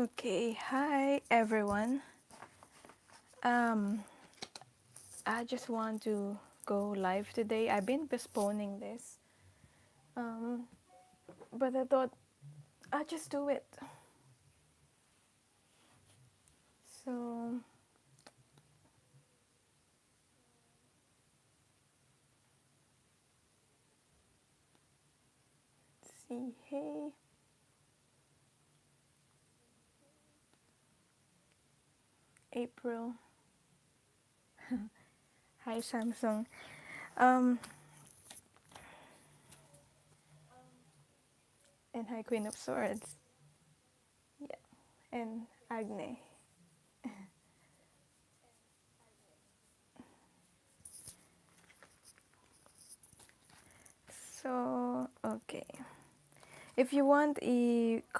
Okay, hi everyone. Um, I just want to go live today. I've been postponing this, um, but I thought I'll just do it. So, let's see. Hey, April. Hi, Samsung. Um, and hi, Queen of Swords. Yeah, and Agne. So, okay. If you want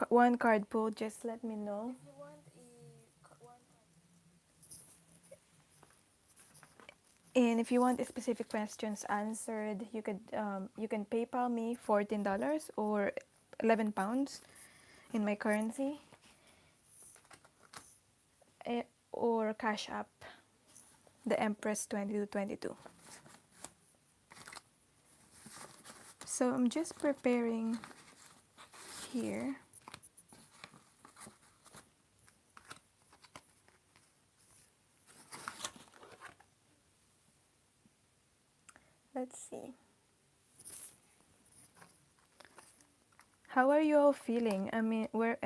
one card pull, just let me know. And if you want specific questions answered, you can PayPal me $14 or £11 in my currency, or Cash App the Empress 2222. So I'm just preparing here. Let's see. How are you all feeling? I mean, where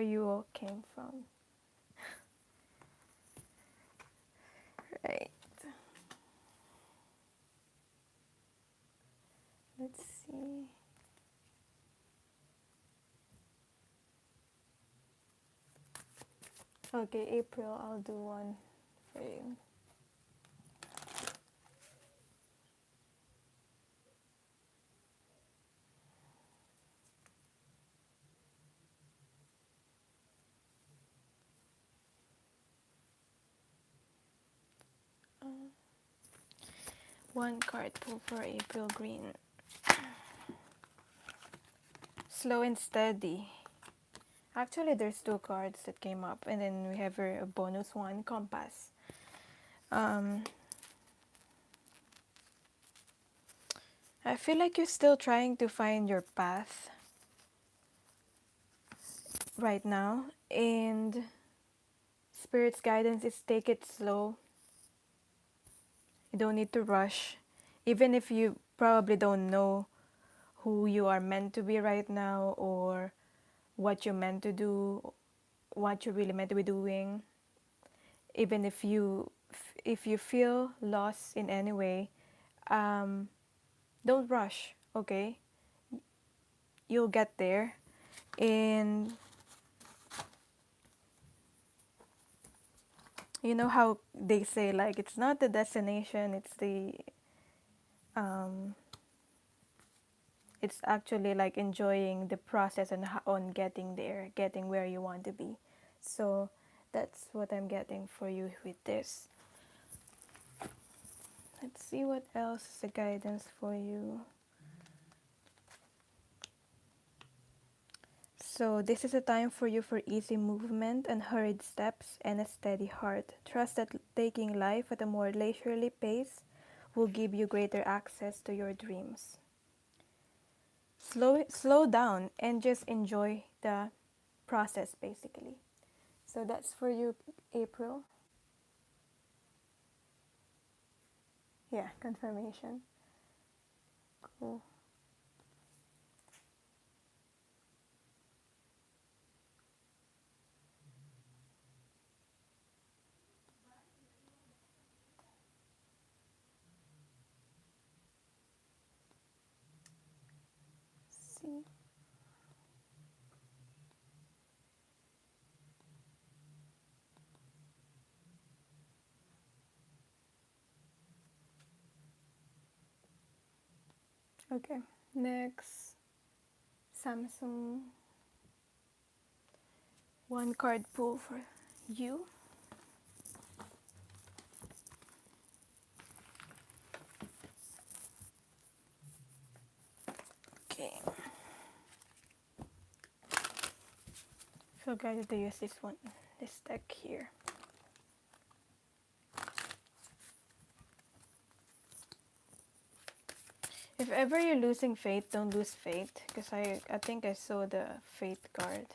you all came from, right? Let's see. Okay, April, I'll do one for you. One card pull for April Green. Slow and steady. Actually, there's two cards that came up, and then we have a bonus one, Compass. Um, I feel like you're still trying to find your path right now, and Spirit's guidance is take it slow. You don't need to rush, even if you probably don't know who you are meant to be right now or what you're meant to do, what you're really meant to be doing. Even if you feel lost in any way, um, don't rush, okay? You'll get there. And you know how they say, like, it's not the destination, um it's actually like enjoying the process and on getting there, getting where you want to be. So that's what I'm getting for you with this. Let's see what else is the guidance for you. So this is a time for you for easy movement, unhurried steps, and a steady heart. Trust that taking life at a more leisurely pace will give you greater access to your dreams. Slow down and just enjoy the process, basically. So that's for you, April. Yeah, confirmation. Cool. See. Okay. Next, Samsung. One card pull for you. Okay. Feel guided to use this one, this deck here. If ever you're losing faith, don't lose faith. Because I think I saw the faith card.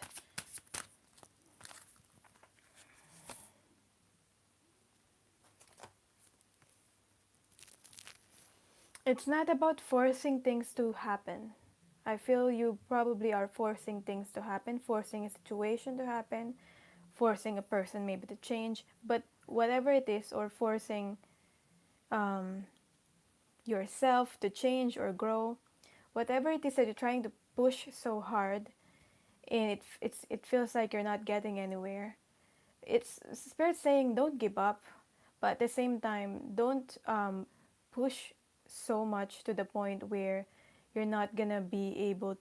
It's not about forcing things to happen. I feel you probably are forcing things to happen, forcing a situation to happen, forcing a person maybe to change. But whatever it is, or forcing um, yourself to change or grow, whatever it is that you're trying to push so hard, and it feels like you're not getting anywhere. It's spirit saying don't give up, but at the same time don't push so much to the point where you're not gonna be able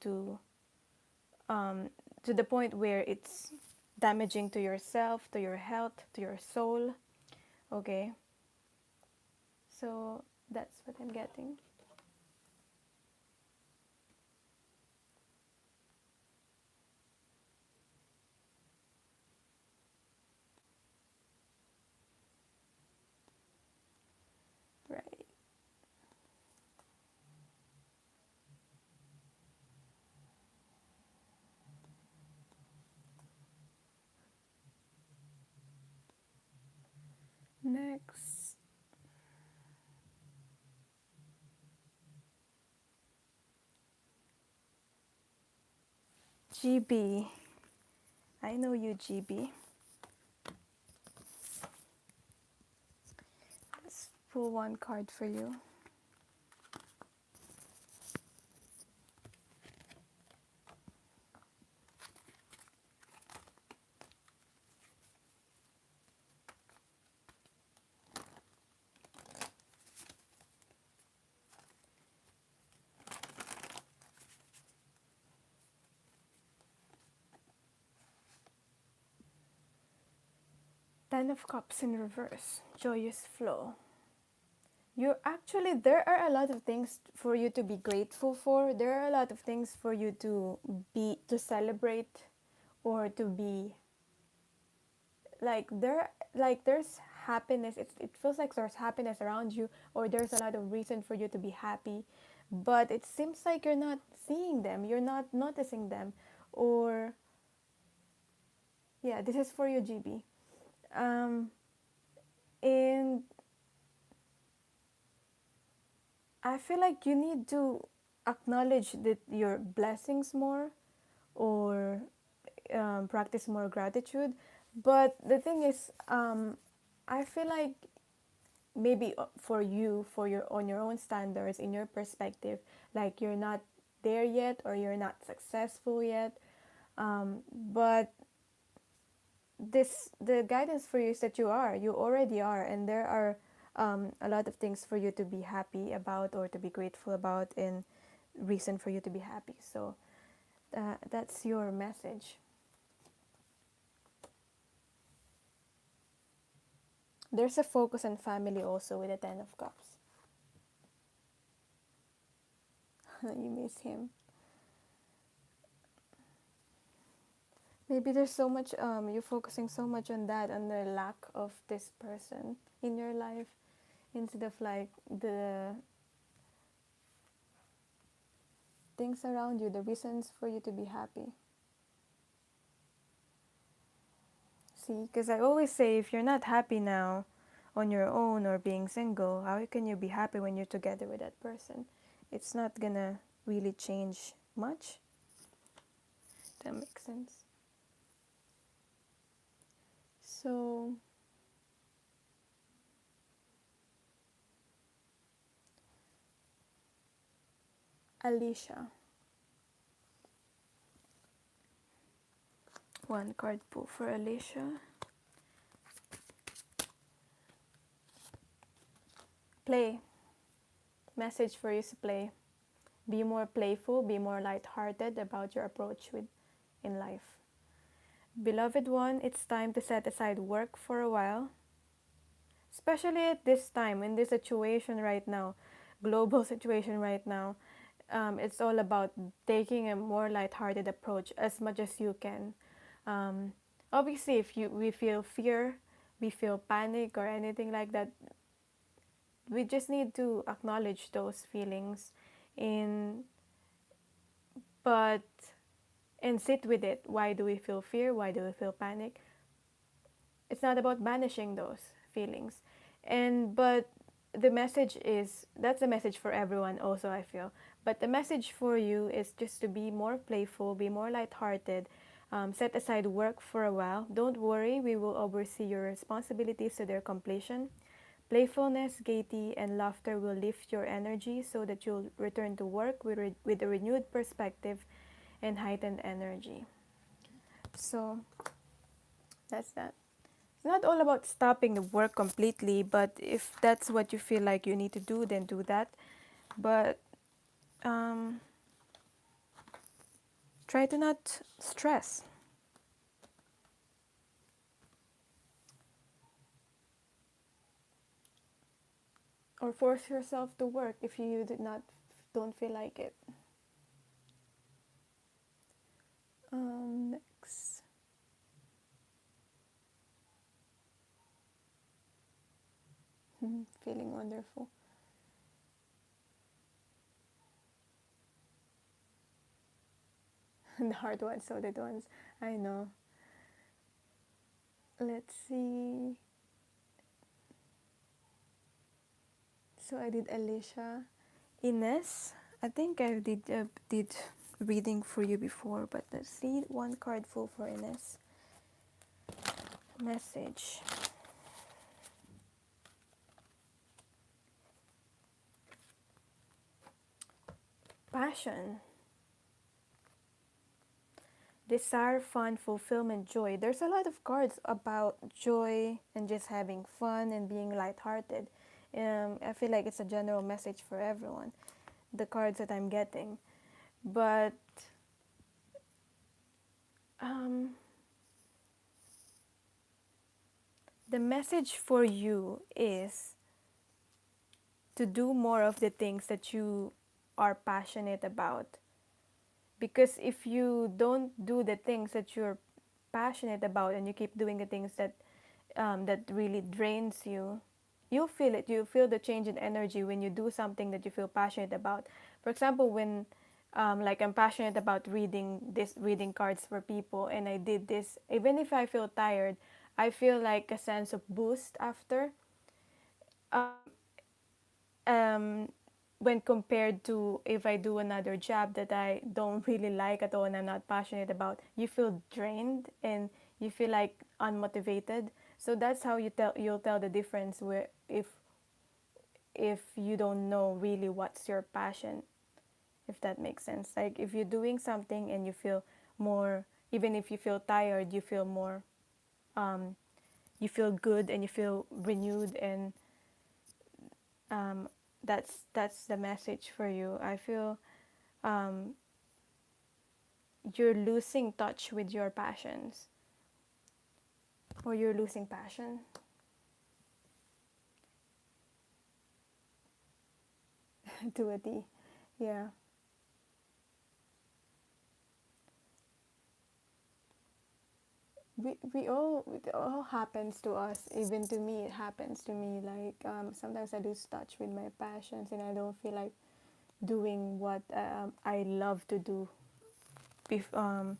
um, to the point where it's damaging to yourself, to your health, to your soul. Okay, so that's what I'm getting. Right. Next, GB. I know you, GB. Let's pull one card for you. Ten of Cups in reverse. Joyous flow. You actually, there are a lot of things for you to be grateful for. There are a lot of things for you to to celebrate, or to be there's happiness. It feels like there's happiness around you, or there's a lot of reason for you to be happy, but it seems like you're not seeing them, you're not noticing them, or yeah, this is for you, GB. Um, and I feel like you need to acknowledge that your blessings more, or practice more gratitude. But the thing is, I feel like maybe for you, for your on your own standards, in your perspective, like you're not there yet, or you're not successful yet. But the guidance for you is that you already are, and there are a lot of things for you to be happy about, or to be grateful about, and reason for you to be happy. So that's your message. There's a focus on family also with the Ten of Cups. You miss him. Maybe there's so much, you're focusing so much on that, on the lack of this person in your life, instead of like the things around you, the reasons for you to be happy. See, because I always say, if you're not happy now on your own, or being single, how can you be happy when you're together with that person? It's not gonna really change much. That makes sense. So, Alicia. One card pull for Alicia. Play. Message for you is play. Be more playful, be more lighthearted about your approach with in life. Beloved one, it's time to set aside work for a while. Especially at this time, in this situation right now, global situation right now, it's all about taking a more lighthearted approach as much as you can. Um, Obviously, if we feel fear, we feel panic or anything like that, we just need to acknowledge those feelings, in but and sit with it. Why do we feel fear? Why do we feel panic? It's not about banishing those feelings, but the message is, that's a message for everyone also, I feel. But the message for you is just to be more playful, be more lighthearted. Set aside work for a while. Don't worry, we will oversee your responsibilities to their completion. Playfulness, gaiety, and laughter will lift your energy so that you'll return to work with a renewed perspective and heightened energy. So that's that. It's not all about stopping the work completely, but if that's what you feel like you need to do, then do that. But um, try to not stress or force yourself to work if you did not don't feel like it. Next, feeling wonderful. The hard ones, so the ones I know. Let's see. So I did Alicia, Ines. I think I did reading for you before, but let's see one card full for Ines. Message. Passion. Desire, fun, fulfillment, joy. There's a lot of cards about joy and just having fun and being lighthearted. I feel like it's a general message for everyone, the cards that I'm getting. But um, the message for you is to do more of the things that you are passionate about. Because if you don't do the things that you're passionate about and you keep doing the things that really drains you, you'll feel it. You feel the change in energy when you do something that you feel passionate about. For example, when like I'm passionate about reading cards for people, and I did this, even if I feel tired, I feel like a sense of boost after. Um, when compared to if I do another job that I don't really like at all and I'm not passionate about, you feel drained and you feel like unmotivated. So that's how you'll tell the difference where if you don't know really what's your passion, if that makes sense. Like if you're doing something and you feel more, even if you feel tired, you feel more, um, you feel good and you feel renewed, and um, that's the message for you. I feel um, you're losing touch with your passions, or you're losing passion. To a T. Yeah. It all happens to us. Even to me, it happens to me. Like sometimes I lose touch with my passions, and I don't feel like doing what I love to do. Bef- um,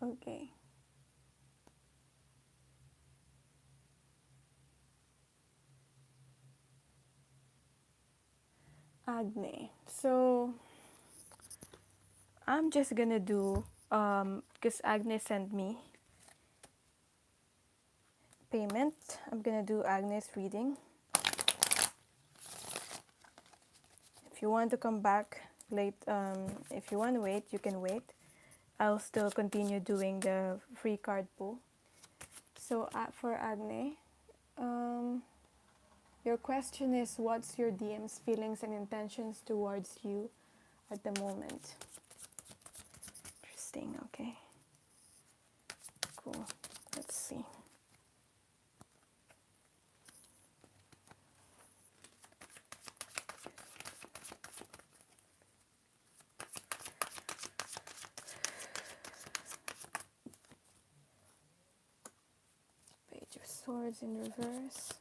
okay. Agne. So I'm just gonna do because Agnes sent me payment. I'm gonna do Agnes reading. If you want to come back late, if you want to wait, you can wait. I'll still continue doing the free card pool. So for Agne, um, your question is, what's your DM's feelings and intentions towards you at the moment? resting. Okay, cool. Let's see. Page of Swords in reverse.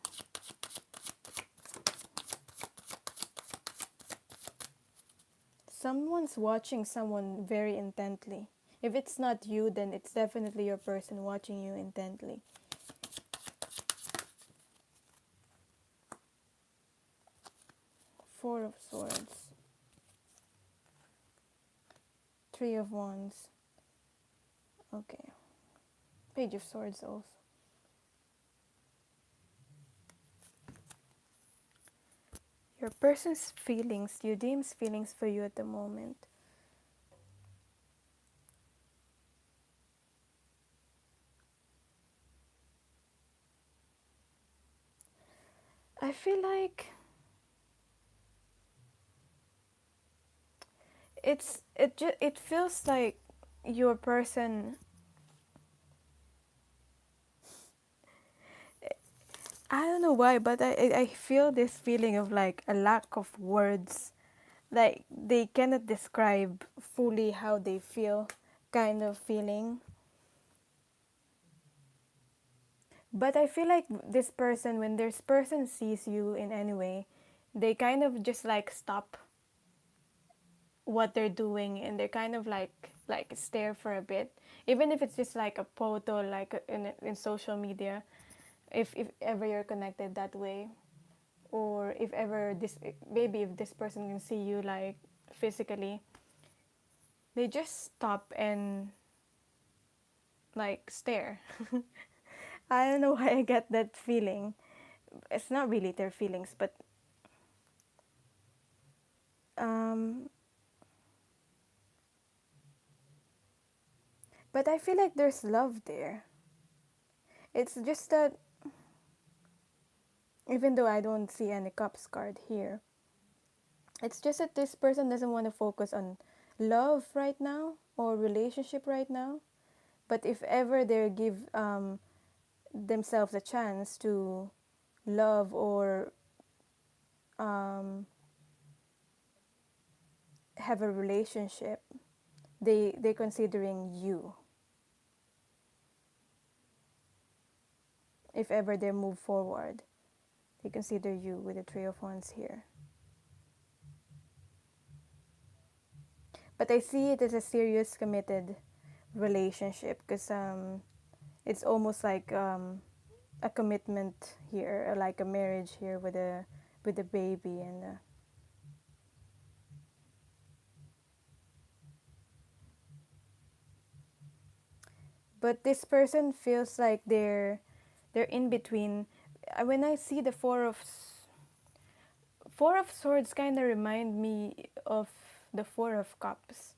Someone's watching someone very intently. If it's not you, then it's definitely your person watching you intently. Four of Swords. Three of Wands. Okay. Page of Swords also. Your person's feelings, you deem's feelings for you at the moment. I feel like it feels like your person, I don't know why, but I feel this feeling of like a lack of words. Like they cannot describe fully how they feel, kind of feeling. But I feel like this person, when this person sees you in any way, they kind of just like stop what they're doing and they're kind of like stare for a bit, even if it's just like a photo, like in social media, if ever you're connected that way, or if ever this, maybe if this person can see you like physically, they just stop and like stare. I don't know why I get that feeling. It's not really their feelings, um but I feel like there's love there. It's just that even though I don't see any cups card here, it's just that this person doesn't want to focus on love right now or relationship right now. But if ever they give themselves a chance to love or um, have a relationship, they're considering you. If ever they move forward, they consider you with the Three of Wands here. But I see it as a serious, committed relationship because it's almost like a commitment here, or like a marriage here with a baby and. But this person feels like they're in between. When I see the Four of Swords, kind of remind me of the Four of Cups.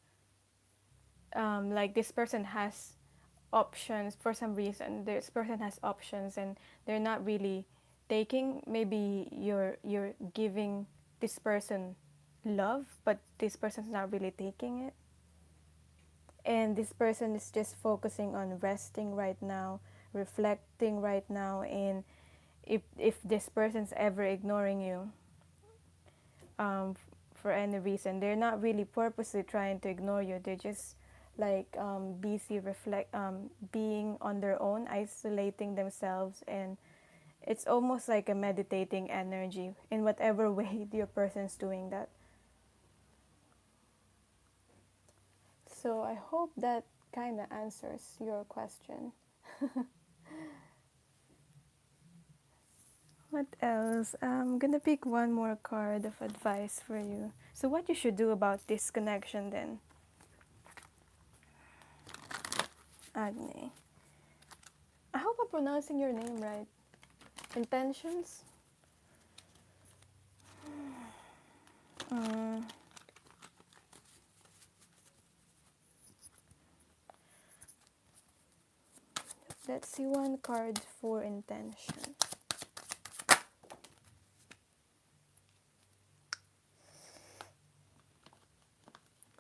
Like this person has options for some reason. This person has options, and they're not really taking. Maybe you're giving this person love, but this person's not really taking it. And this person is just focusing on resting right now, reflecting right now, and if this person's ever ignoring you, for any reason, they're not really purposely trying to ignore you. They're just like busy being on their own, isolating themselves, and it's almost like a meditating energy in whatever way your person's doing that. So I hope that kind of answers your question. What else? I'm gonna pick one more card of advice for you. So what you should do about this connection then, Agni? I hope I'm pronouncing your name right. Intentions? Mm, let's see one card for intention.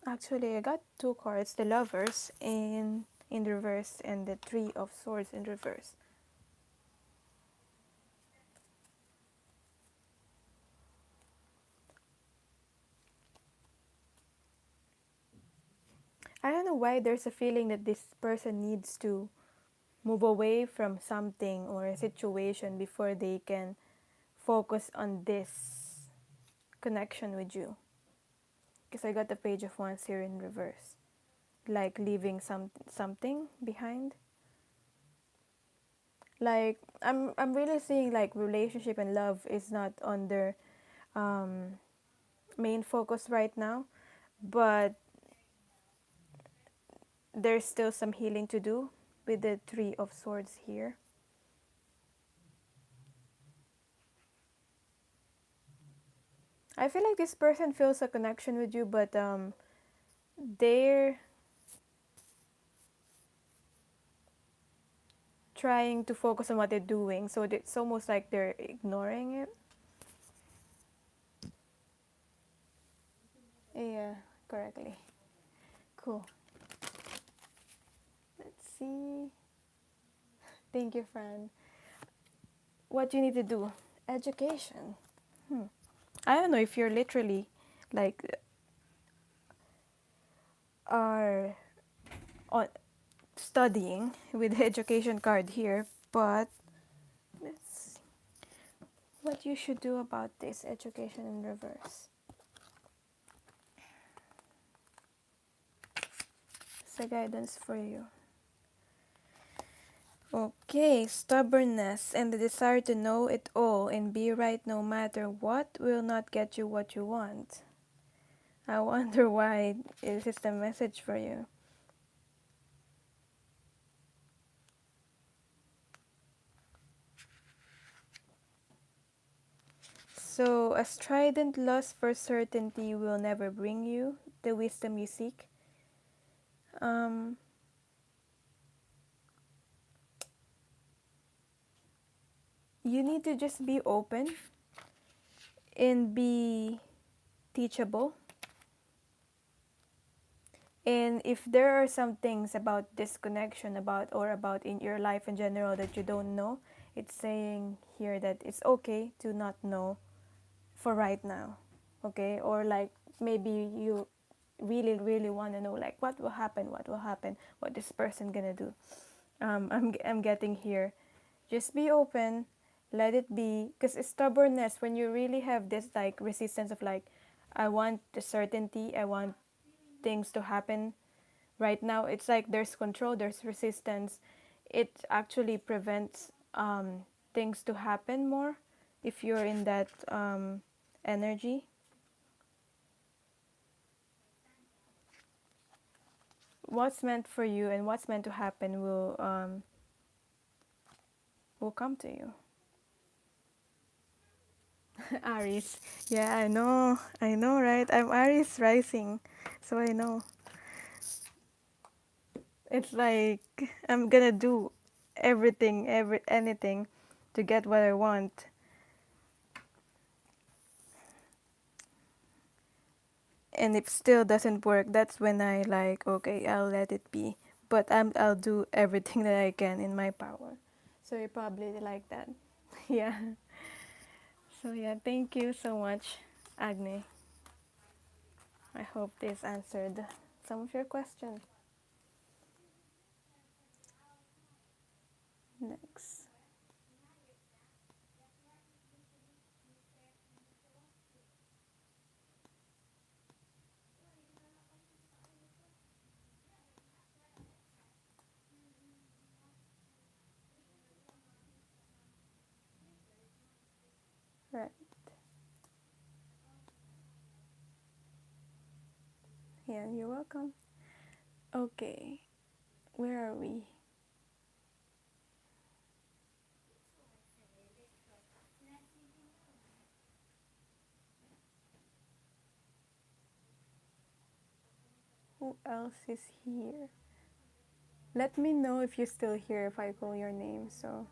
Actually, I got two cards, the Lovers in reverse and the Three of Swords in reverse. I don't know why there's a feeling that this person needs to move away from something or a situation before they can focus on this connection with you. Because I got the Page of Wands here in reverse. Like leaving something behind. Like I'm really seeing like relationship and love is not on their um, main focus right now, but there's still some healing to do with the Three of Swords here. I feel like this person feels a connection with you, but they're trying to focus on what they're doing, so it's almost like they're ignoring it. Yeah, correctly. Cool. Let's see. Thank you, Fran. What you need to do? Education. Hmm. I don't know if you're literally like are on studying with the education card here, but let's see what you should do about this education in reverse. It's a guidance for you. Okay, stubbornness and the desire to know it all and be right no matter what will not get you what you want. I wonder why this is the message for you. So, a strident lust for certainty will never bring you the wisdom you seek. Um, you need to just be open and be teachable. And if there are some things about this connection about in your life in general that you don't know, it's saying here that it's okay to not know for right now. Okay? Or like maybe you really really want to know like what will happen, what this person gonna do. I'm getting here. Just be open, let it be. Because stubbornness, when you really have this like resistance of like, I want the certainty, I want things to happen right now. It's like there's control, there's resistance. It actually prevents things to happen more if you're in that energy. What's meant for you and what's meant to happen will come to you. Aries. Yeah, I know. I know, right? I'm Aries rising. So I know. It's like I'm gonna do everything, anything to get what I want. And if still doesn't work, that's when I like, okay, I'll let it be. But I'll do everything that I can in my power. So you're probably like that. Yeah. So yeah, thank you so much, Agne. I hope this answered some of your questions. Next. Right. Yeah, you're welcome. Okay. Where are we? Who else is here? Let me know if you're still here if I call your name. So,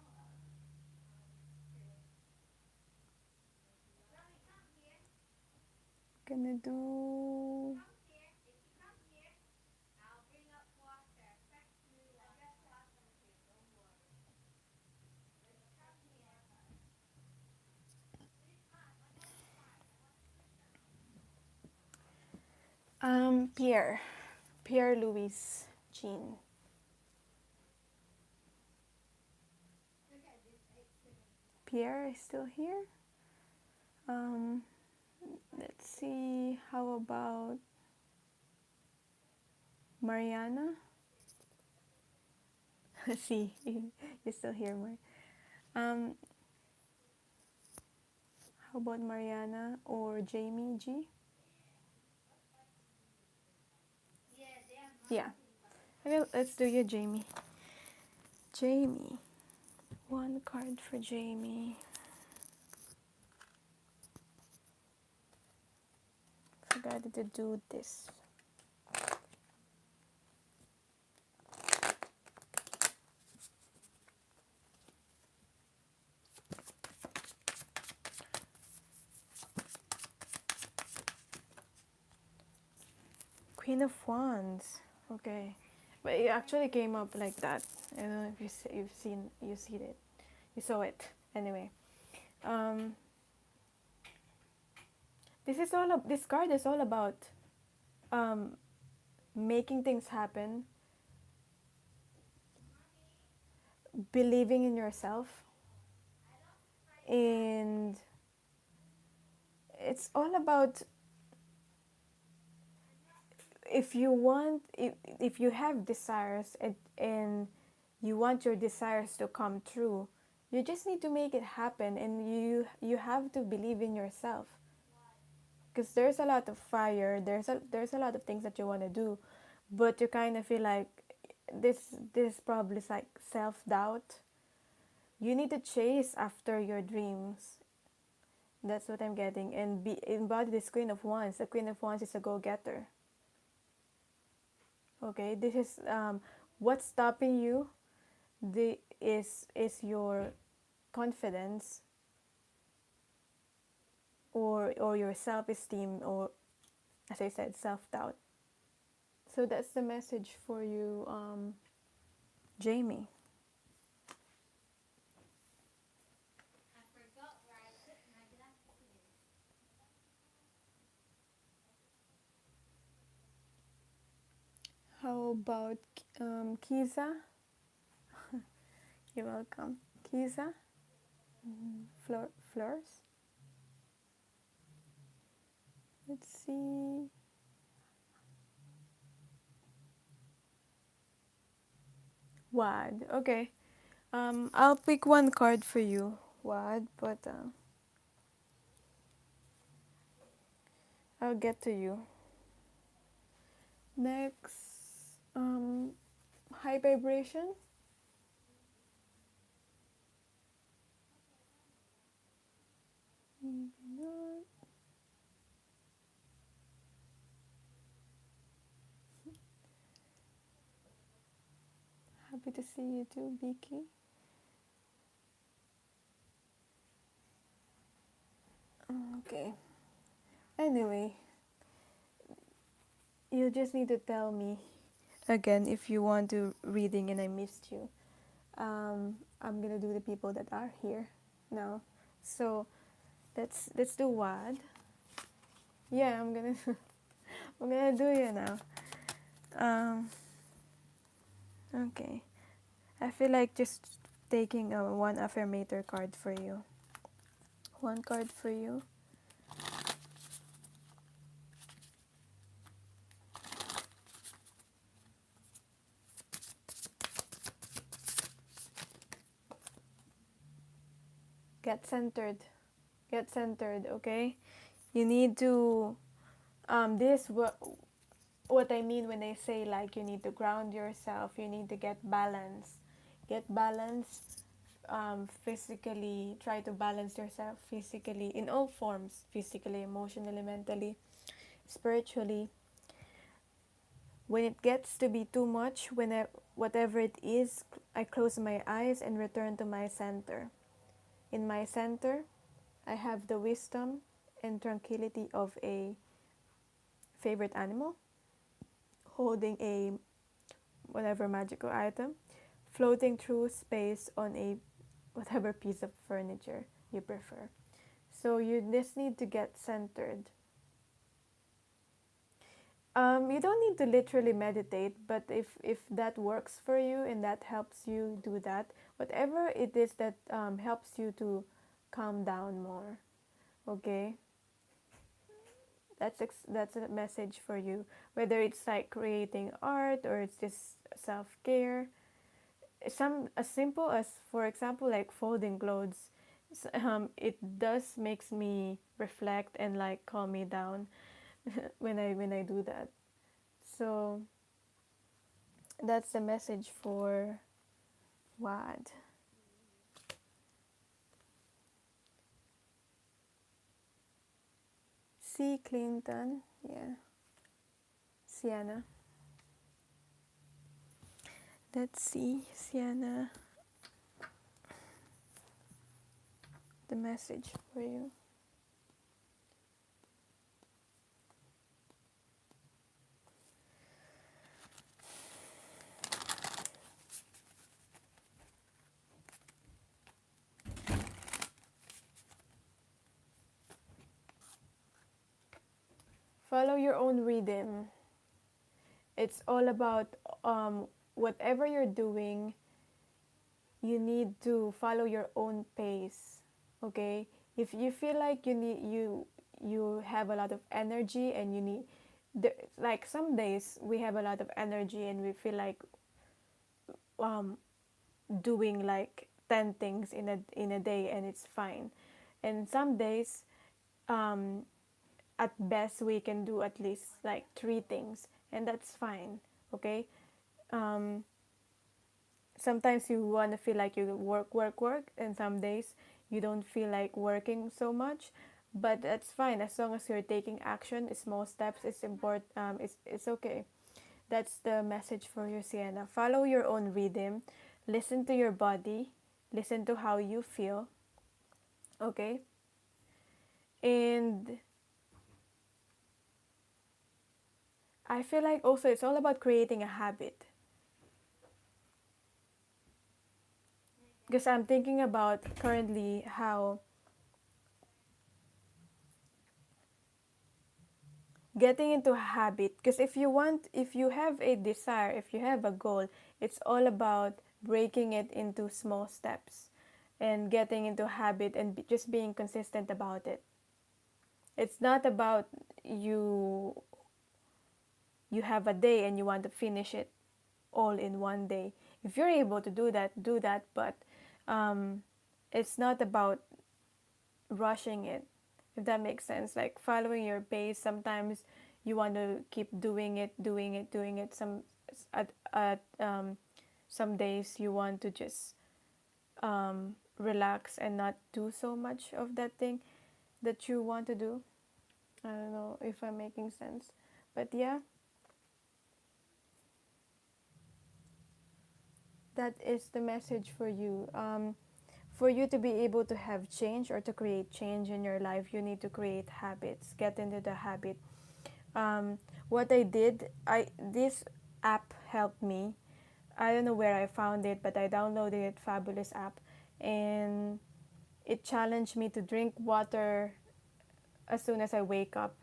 gonna do Pierre. Pierre Louis Jean. Pierre is still here. Um, let's see. How about Mariana? See, you're still here, Mar. Um, how about Mariana or Jamie G? Yeah. Okay, let's do you, Jamie. Jamie. One card for Jamie. Forgot to do this. Queen of Wands. Okay, but it actually came up like that. I don't know if you see it, you saw it. Anyway, um, this card is all about um, making things happen, believing in yourself, and it's all about if you have desires and you want your desires to come true, you just need to make it happen, and you have to believe in yourself, because there's a lot of fire, there's a lot of things that you want to do, but you kind of feel like this probably is like self-doubt. You need to chase after your dreams. That's what I'm getting, and embody this Queen of Wands. The Queen of Wands is a go-getter. Okay, this is what's stopping you. Is your confidence, or your self-esteem, or, as I said, self-doubt. So that's the message for you, Jamie. How about Kiza? You're welcome. Kiza? Flores? Let's see. Wad. Okay. I'll pick one card for you, Wad, but I'll get to you. Next, high vibration. Maybe not. Happy to see you too, Vicky. Okay. Anyway, you just need to tell me again if you want to reading and I missed you. I'm gonna do the people that are here now. So let's do what? Yeah, I'm gonna I'm gonna do you now. Um, okay. I feel like just taking a one affirmator card for you. One card for you. Get centered. Get centered, okay? You need to this what I mean when I say like you need to ground yourself, you need to get balance. Get balance physically, try to balance yourself physically in all forms, physically, emotionally, mentally, spiritually. When it gets to be too much, whatever it is, I close my eyes and return to my center. In my center, I have the wisdom and tranquility of a favorite animal, holding a whatever magical item, floating through space on a whatever piece of furniture you prefer. So you just need to get centered. You don't need to literally meditate, but if that works for you and that helps you do that, whatever it is that helps you to calm down more, okay? That's a message for you. Whether it's like creating art or it's just self care, some as simple as, for example, like folding clothes. It does makes me reflect and like calm me down when I do that. So that's the message for WAD. C. Clinton, yeah, Sienna. Let's see, Sienna, the message for you. Follow your own rhythm. It's all about whatever you're doing, you need to follow your own pace. Okay? If you feel like you have a lot of energy and you need like some days we have a lot of energy and we feel like um doing like 10 things in a day and it's fine. And some days um at best we can do at least like 3 things and that's fine. Okay? um Sometimes you want to feel like you work, and some days you don't feel like working so much, but that's fine as long as you're taking action, small steps. It's important. It's okay. That's the message for you, Sienna. Follow your own rhythm, listen to your body, listen to how you feel. Okay, and I feel like also it's all about creating a habit, because I'm thinking about currently how getting into a habit, because if you have a desire, if you have a goal, it's all about breaking it into small steps and getting into a habit and just being consistent about it. It's not about you you have a day and you want to finish it all in one day. If you're able to do that, but um, it's not about rushing it, if that makes sense. Like following your pace, sometimes you want to keep doing it. At some days you want to just relax and not do so much of that thing that you want to do. I don't know if I'm making sense, but yeah, that is the message for you. For you to be able to have change or to create change in your life, you need to create habits. Get into the habit. What I did, I this app helped me. I don't know where I found it, but I downloaded it. Fabulous app, and it challenged me to drink water as soon as I wake up.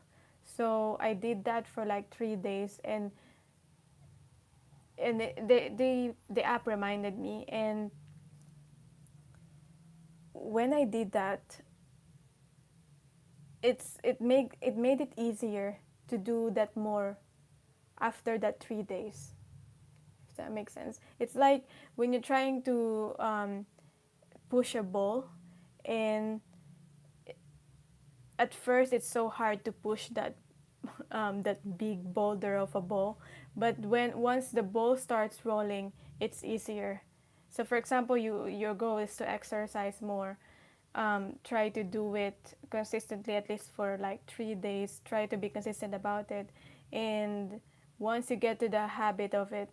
So I did that for like 3 days, and the app reminded me. And when I did that, it made it easier to do that more after that 3 days. If that makes sense. It's like when you're trying to push a ball, and at first it's so hard to push that big boulder of a ball, but when once the ball starts rolling, it's easier. So for example, your goal is to exercise more. Try to do it consistently at least for like 3 days. Try to be consistent about it, and once you get to the habit of it,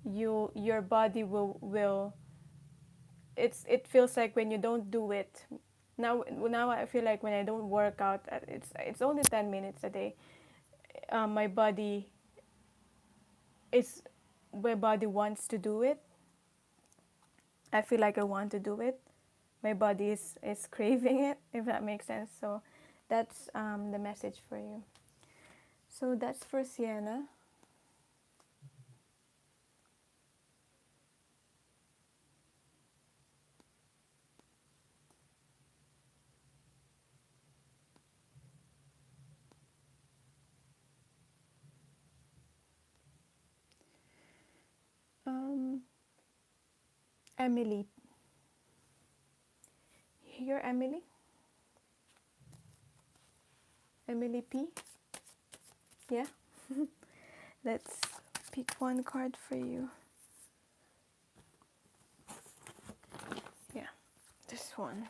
your body will it feels like when you don't do it. Now I feel like when I don't work out, it's only 10 minutes a day. My body is my body wants to do it. I feel like I want to do it. My body is craving it, if that makes sense. So that's the message for you. So that's for Sienna. Um, Emily. You're Emily? Emily P? Yeah? Let's pick one card for you. Yeah, this one.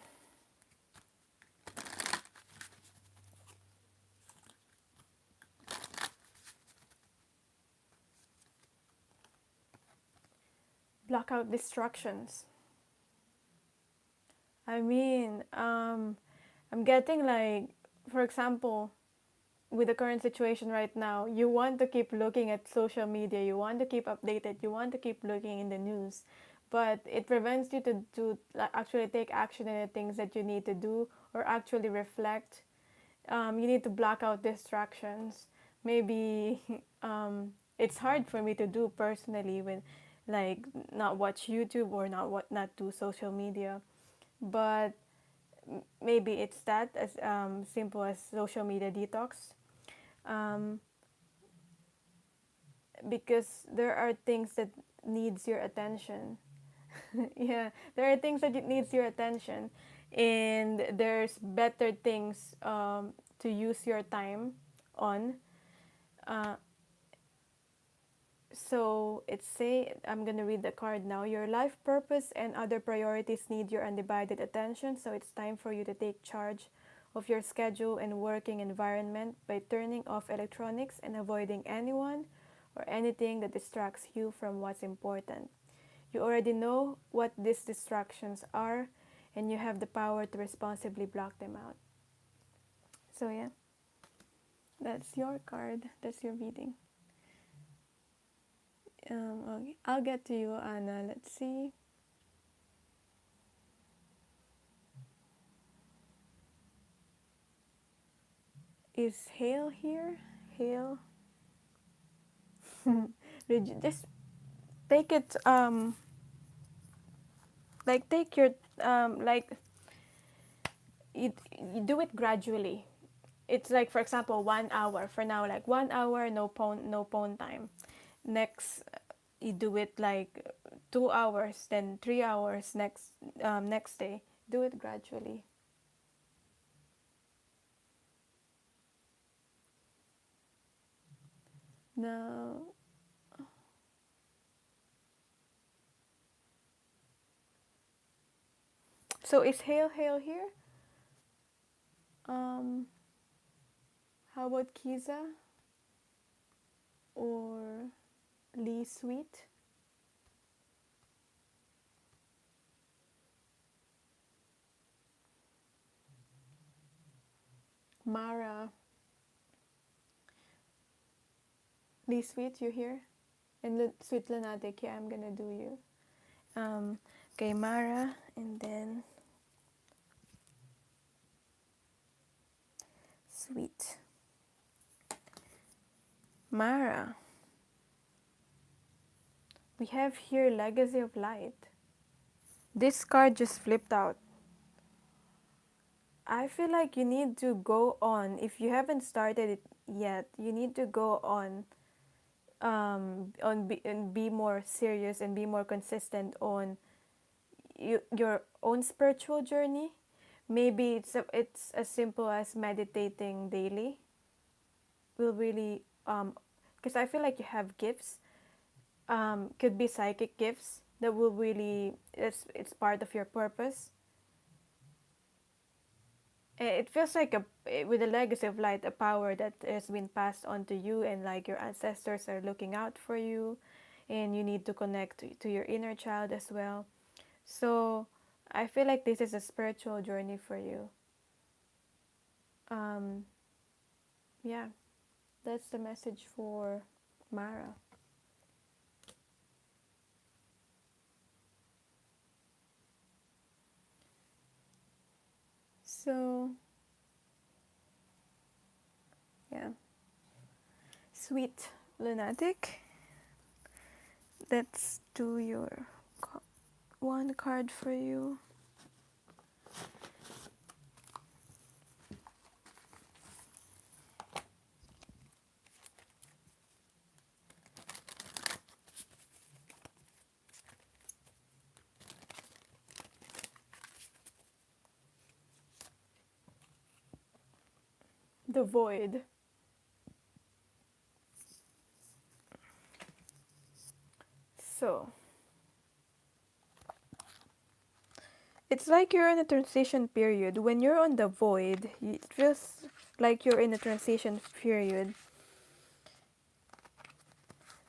Block out distractions. I mean, I'm getting like, for example, with the current situation right now, you want to keep looking at social media, you want to keep updated, you want to keep looking in the news, but it prevents you to like, actually take action in the things that you need to do or actually reflect. You need to block out distractions. Maybe it's hard for me to do personally when like not watch YouTube or not do social media, but maybe it's that as simple as social media detox. Um, because there are things that needs your attention. Yeah, there are things that it needs your attention, and there's better things to use your time on. Uh, so it's say I'm gonna read the card now. Your life purpose and other priorities need your undivided attention, so it's time for you to take charge of your schedule and working environment by turning off electronics and avoiding anyone or anything that distracts you from what's important. You already know what these distractions are, and you have the power to responsibly block them out. So yeah, that's your card. That's your reading. Okay. I'll get to you, Anna. Let's see. Is Hale here? Hale. Just take it. Like take your like you do it gradually. It's like for example 1 hour for now. Like 1 hour, no phone time. Next, you do it like 2 hours, then 3 hours next day. Do it gradually. Now, so is Hale here? Um, how about Kiza or Lee Sweet? Mara, Lee Sweet, you here? And Sweet Lunatic, yeah, I'm gonna do you. Okay, Mara, and then Sweet. Mara, we have here Legacy of Light. This card just flipped out. I feel like you need to go on. If you haven't started it yet, you need to go and be more serious and be more consistent on your own spiritual journey. Maybe it's as simple as meditating daily. Will really because I feel like you have gifts. Could be psychic gifts that will really it's part of your purpose. It feels like with the legacy of light, a power that has been passed on to you, and like your ancestors are looking out for you, and you need to connect to your inner child as well. So I feel like this is a spiritual journey for you. Um, yeah, that's the message for Mara. So yeah, Sweet lunatic. Let's do your one card for you. The void. So, it's like you're in a transition period. When you're on the void, it feels like you're in a transition period.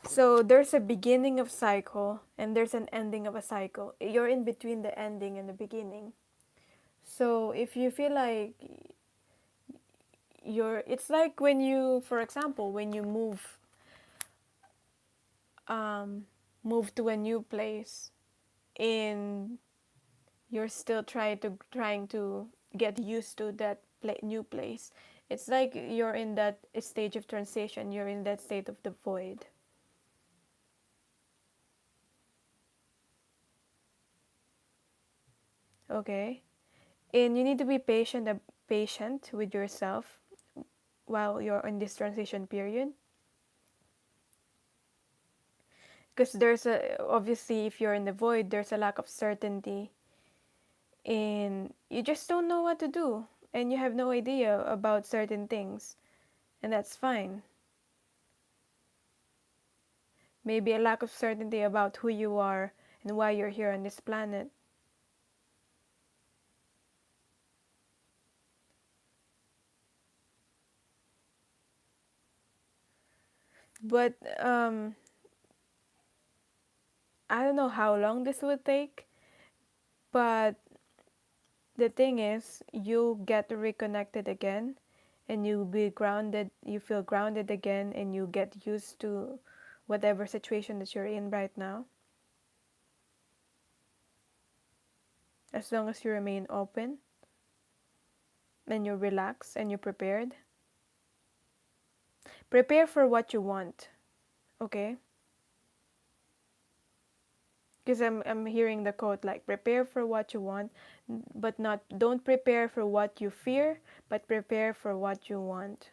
So there's a beginning of cycle and there's an ending of a cycle. You're in between the ending and the beginning. So if you feel like it's like when you, for example, when you move to a new place and you're still trying to get used to that new place. It's like you're in that stage of transition. You're in that state of the void. Okay, and you need to be patient with yourself while you're in this transition period, because there's a obviously if you're in the void, there's a lack of certainty, and you just don't know what to do, and you have no idea about certain things, and that's fine. Maybe a lack of certainty about who you are and why you're here on this planet. But I don't know how long this would take, but the thing is, you'll get reconnected again and you'll be grounded, you feel grounded again, and you get used to whatever situation that you're in right now. As long as you remain open and you're relaxed and you're prepared. Prepare for what you want, okay? Because I'm hearing the quote like prepare for what you want, but not don't prepare for what you fear, but prepare for what you want.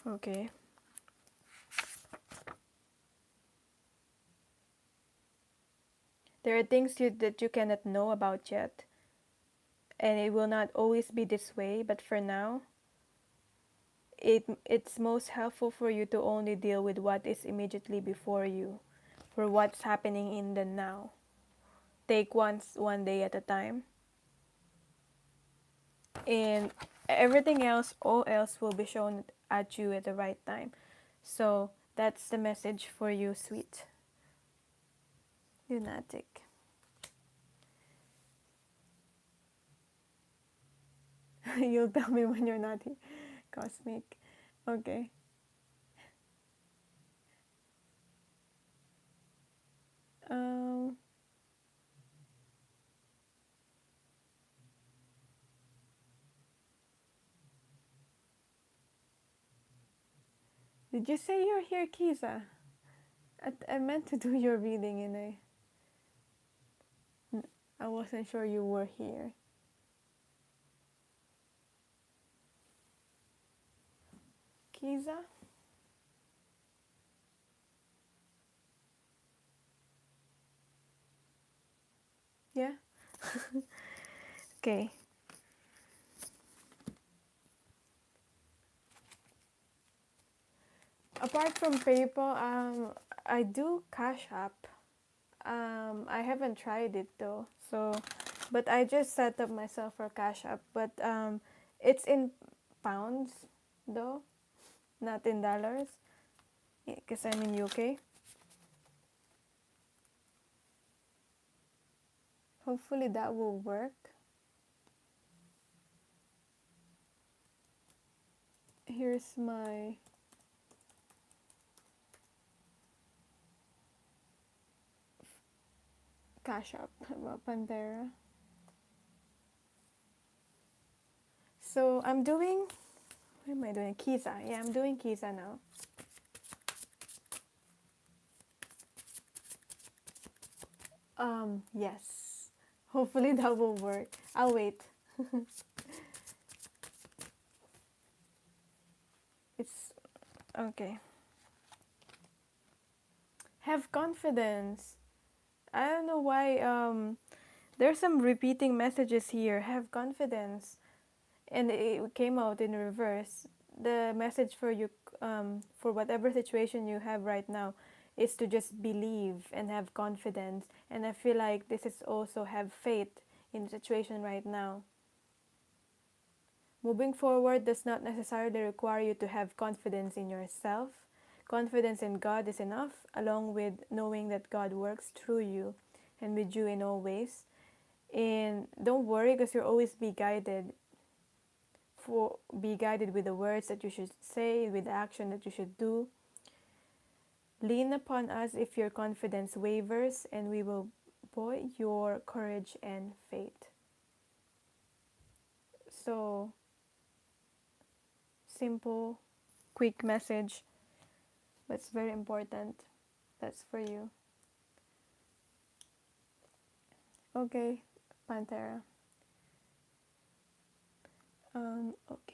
Okay. There are things that you cannot know about yet, and it will not always be this way, but for now, it's most helpful for you to only deal with what is immediately before you, for what's happening in the now. Take one day at a time, and everything else, all else will be shown at you at the right time. So that's the message for you, sweet lunatic. You'll tell me when you're not here. Cosmic. Okay. Um, did you say you're here, Kiza? I meant to do your reading and I wasn't sure you were here. Kiza? Yeah? Okay. Apart from PayPal, I do Cash App. I haven't tried it though. So, but I just set up myself for Cash App. But it's in pounds though, not in dollars. Because I'm in UK. Hopefully that will work. Here's my Cash App, Pantera. So I'm doing, what am I doing? Kisa. Yeah, I'm doing Kisa now. Yes. Hopefully that will work. I'll wait. It's okay. Have confidence. I don't know why there's some repeating messages here. Have confidence. And it came out in reverse. The message for you, for whatever situation you have right now, is to just believe and have confidence. And I feel like this is also have faith in the situation right now. Moving forward does not necessarily require you to have confidence in yourself. Confidence in God is enough, along with knowing that God works through you and with you in all ways. And don't worry, because you'll always be guided with the words that you should say, with the action that you should do. Lean upon us if your confidence wavers, and we will buoy your courage and faith. So, simple, quick message, but it's very important. That's for you. Okay, Pantera. Okay.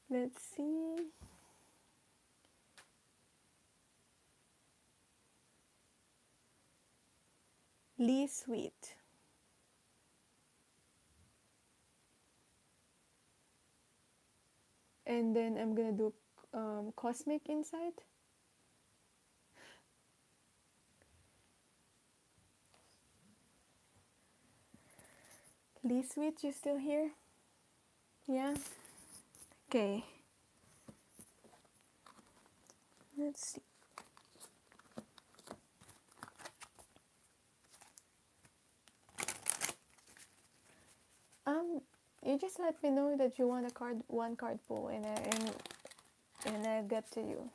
Let's see. Lee Sweet. And then I'm gonna do Cosmic Insight. Lee Sweet, you still here? Yeah? Okay. Let's see. Um, you just let me know that you want one card pull, and I'll get to you.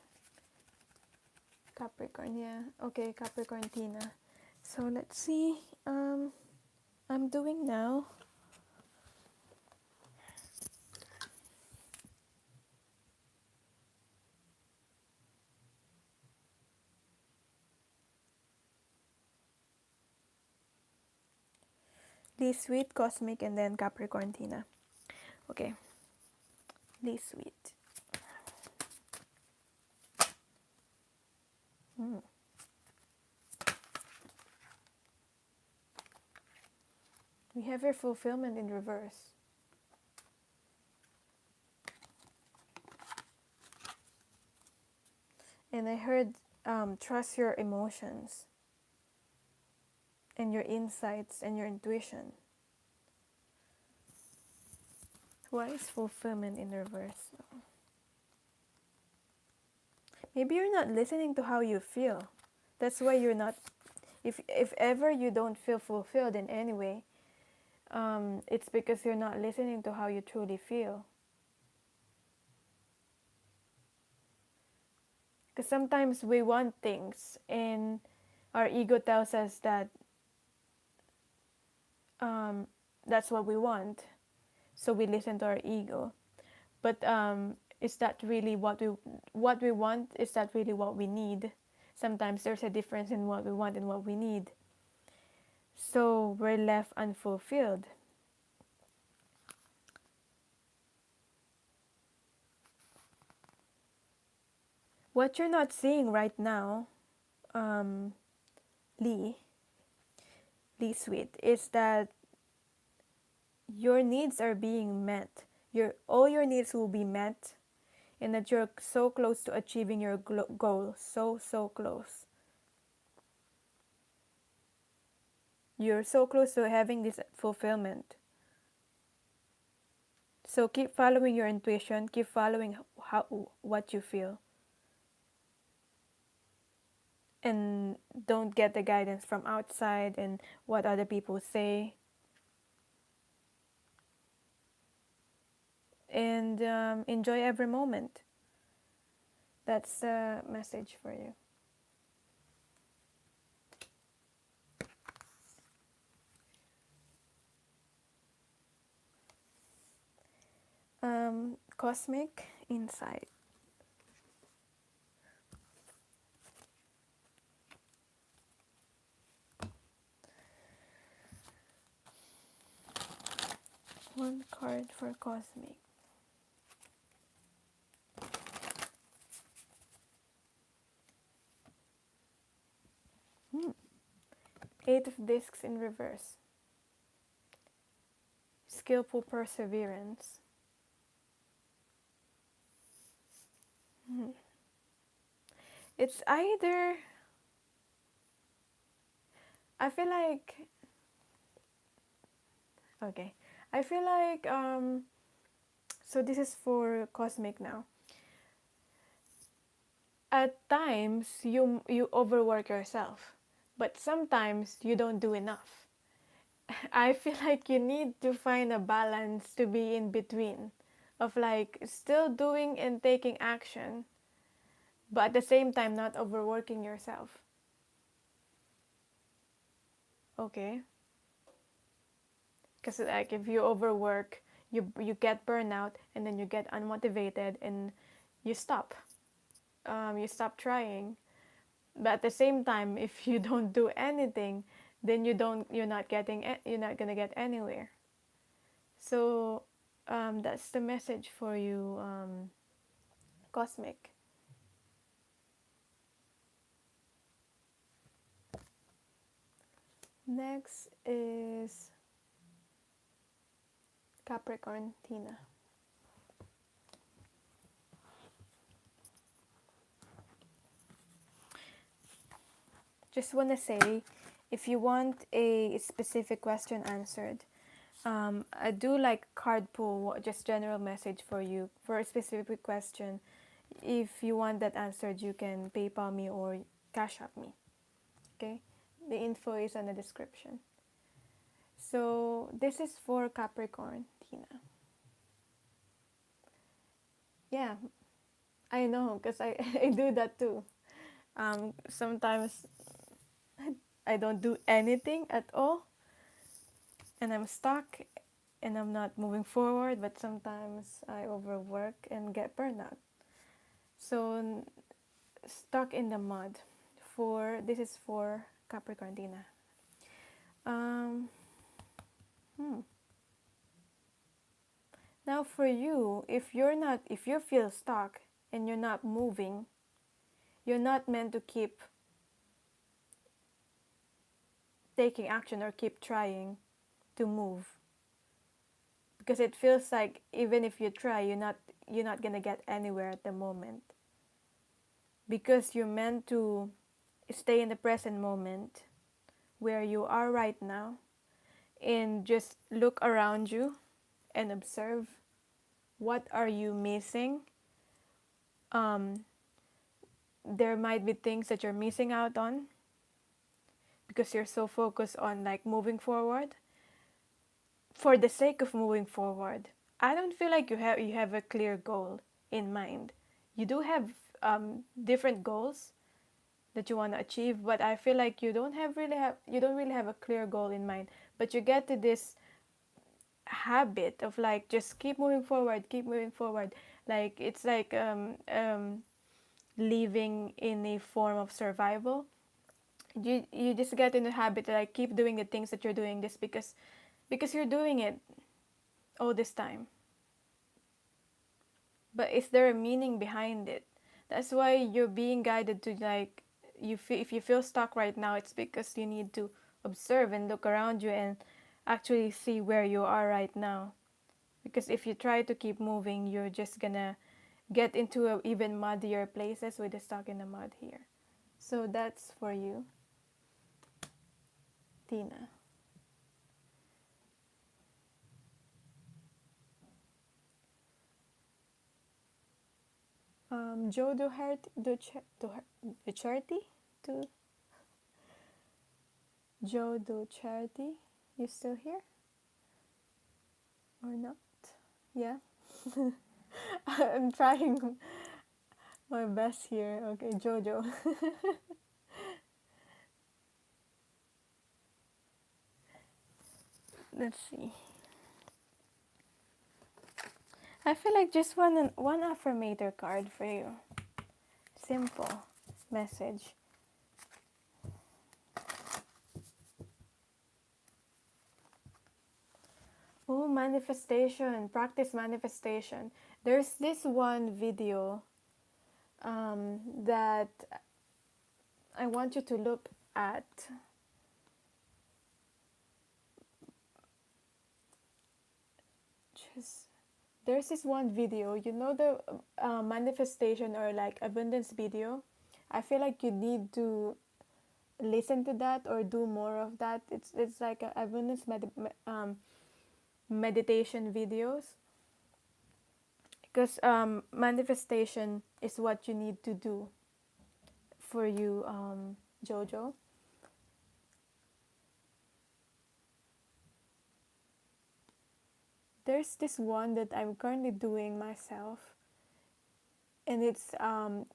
Capricorn, yeah. Okay, Capricorn Tina. So let's see. I'm doing now. Lee Sweet, Cosmic, and then Capricorn Tina. Okay. Lee Sweet. Hmm. We have your fulfillment in reverse. And I heard trust your emotions and your insights and your intuition. Why is fulfillment in reverse? Maybe you're not listening to how you feel. That's why you're not. If ever you don't feel fulfilled in any way, it's because you're not listening to how you truly feel. Because sometimes we want things, and our ego tells us that that's what we want, so we listen to our ego. But is that really what we want? Is that really what we need? Sometimes there's a difference in what we want and what we need. So we're left unfulfilled. What you're not seeing right now, um, Lee, Lee Sweet, is that your needs are being met. All your needs will be met, and that you're so close to achieving your goal. So close. You're so close to having this fulfillment. So keep following your intuition. Keep following what you feel, and don't get the guidance from outside and what other people say. and enjoy every moment. That's the message for you. Cosmic insight. One card for cosmic. Eight of discs in reverse. Skillful perseverance. It's either, I feel like, okay, I feel like, so this is for cosmic now. At times, you overwork yourself, but sometimes you don't do enough. I feel like you need to find a balance to be in between, of like still doing and taking action, but at the same time not overworking yourself. Okay? Because like if you overwork, you get burnout, and then you get unmotivated, and you stop. You stop trying. But at the same time, if you don't do anything, then you're not gonna get anywhere. So that's the message for you, cosmic. Next is Capricorn, Tina. Just want to say, if you want a specific question answered, I do like card pull, just general message for you for a specific question. If you want that answered, you can PayPal me or Cash App me. Okay, the info is on the description. So this is for Capricorn, Tina. Yeah, I know, because I, I do that too. Sometimes I don't do anything at all and I'm stuck and I'm not moving forward, but sometimes I overwork and get burnout. So stuck in the mud. For this is for Capricorn, Tina. Um, hmm. Now for you, if you feel stuck and you're not moving, you're not meant to keep taking action or keep trying to move, because it feels like even if you try, you're not gonna get anywhere at the moment, because you're meant to stay in the present moment where you are right now and just look around you and observe what are you missing. um, there might be things that you're missing out on because you're so focused on like moving forward for the sake of moving forward. I don't feel like you have a clear goal in mind. You do have different goals that you want to achieve, but I feel like you don't really have a clear goal in mind. But you get to this habit of like just keep moving forward. Like it's like living in a form of survival. You just get in the habit to like keep doing the things that you're doing just because you're doing it all this time. But is there a meaning behind it? That's why you're being guided to like if you feel stuck right now, it's because you need to observe and look around you and actually see where you are right now. Because if you try to keep moving, you're just gonna get into a even muddier places with the stuck in the mud here. So that's for you, Tina. Joe Ducharty, to Joe Ducharty, you still here or not? Yeah. I'm trying my best here. Okay, Jojo. Let's see. I feel like just one affirmator card for you. Simple message. Oh, manifestation. Practice manifestation. There's this one video that I want you to look at. Just there's this one video. You know the manifestation or like abundance video. I feel like you need to listen to that or do more of that. It's like a abundance meditation videos because manifestation is what you need to do for you, Jojo. There's this one that I'm currently doing myself, and it's calm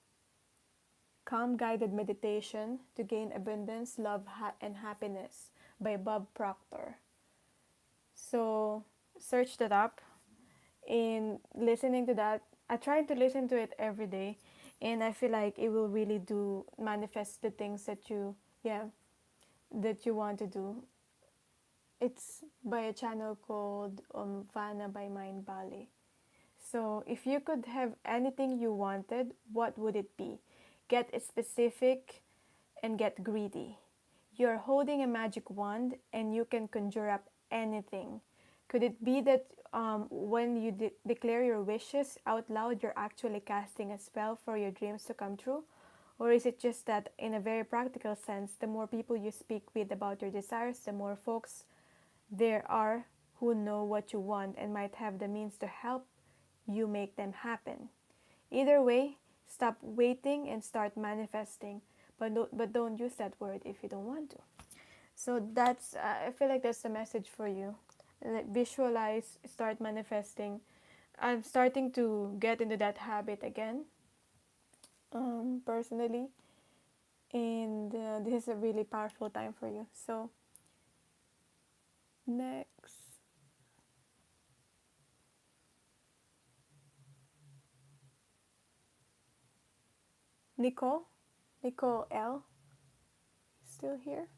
guided meditation to gain abundance, love, and happiness by Bob Proctor. So search that up. In listening to that, I try to listen to it every day, and I feel like it will really do manifest the things that you, yeah, that you want to do. It's by a channel called Vana by Mind Bali. So if you could have anything you wanted, what would it be? Get specific and get greedy. You're holding a magic wand and you can conjure up anything. Could it be that when you declare your wishes out loud, you're actually casting a spell for your dreams to come true? Or is it just that, in a very practical sense, the more people you speak with about your desires, the more folks there are who know what you want and might have the means to help you make them happen? Either way, stop waiting and start manifesting. But don't use that word if you don't want to. So that's I feel like that's the message for you. Like, visualize, start manifesting. I'm starting to get into that habit again, personally, and this is a really powerful time for you. So next, Nicole, Nicole L, still here?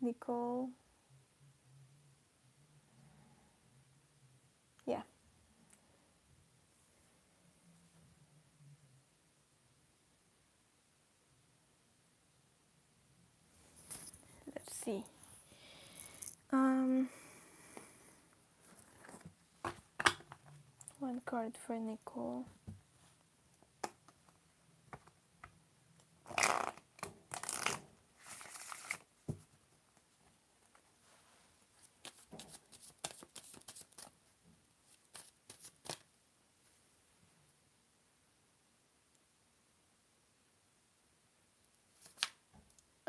Nicole, yeah. Let's see. Um, One card for Nicole.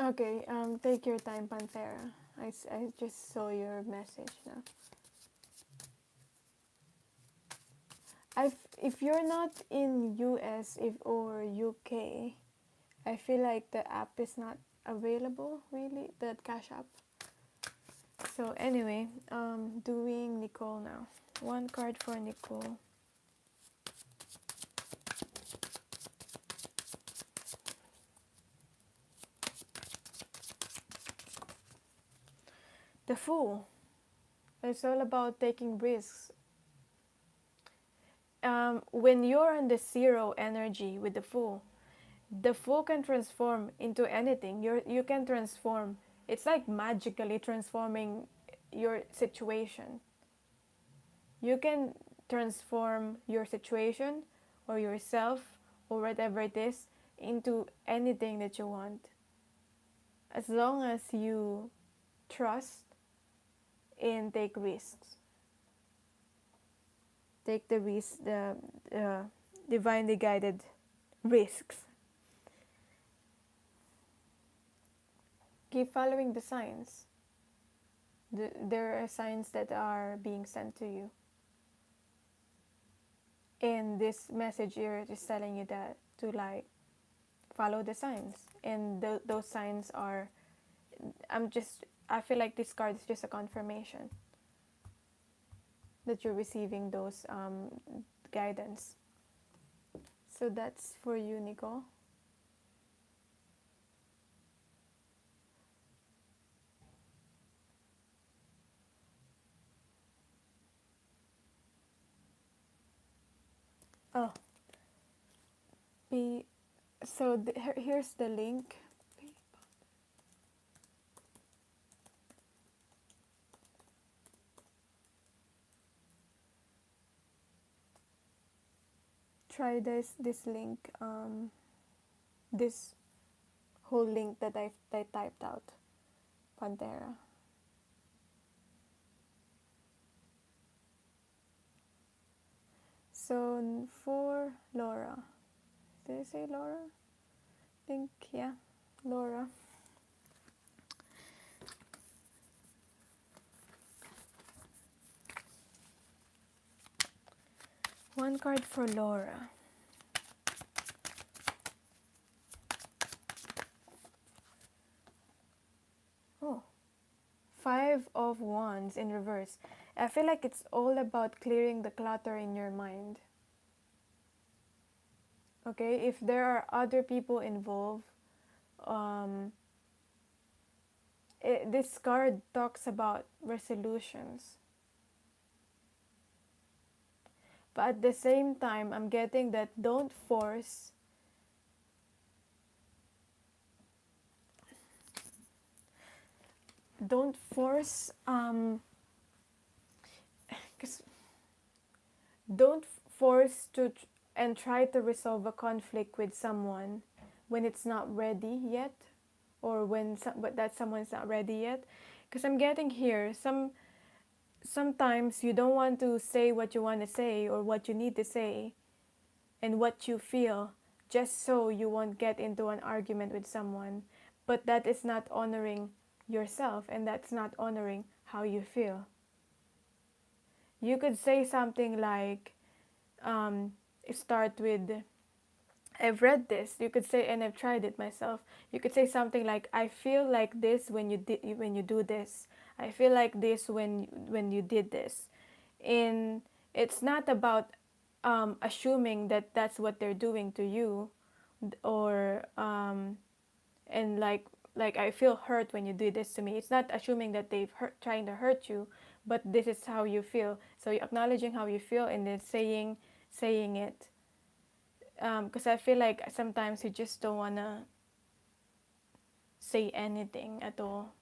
Okay, take your time, Pantera. I just saw your message now. If you're not in US or UK, I feel like the app is not available really, that Cash App. So anyway, doing Nicole now. One card for Nicole. The Fool. It's all about taking risks. When you're on the zero energy with the Fool can transform into anything. You can transform. It's like magically transforming your situation. You can transform your situation or yourself or whatever it is into anything that you want, as long as you trust and take risks. Take the risk, the divinely guided risks. Keep following the signs. There are signs that are being sent to you. And this message here is telling you that to like follow the signs. And those signs are, I feel like this card is just a confirmation that you're receiving those guidance. So that's for you, Nicole. Oh, be so here's the link. Try this link, this whole link that I typed out, Pantera. So for Laura, did I say Laura? I think, yeah, Laura. One card for Laura. Oh, 5 of Wands in reverse. I feel like it's all about clearing the clutter in your mind. Okay, if there are other people involved, um, this card talks about resolutions. But at the same time, I'm getting that don't force don't force cause don't force to and try to resolve a conflict with someone when it's not ready yet, or but that someone's not ready yet, because I'm getting here sometimes you don't want to say what you want to say or what you need to say and what you feel, just so you won't get into an argument with someone, but that is not honoring yourself, and that's not honoring how you feel. You could say something like, start with, I've read this. You could say, and I've tried it myself. You could say something like, I feel like this when you do this. I feel like this when you did this. And it's not about assuming that that's what they're doing to you, or and like I feel hurt when you do this to me. It's not assuming that they've trying to hurt you, but this is how you feel. So you're acknowledging how you feel and then saying it. Because I feel like sometimes you just don't wanna say anything at all,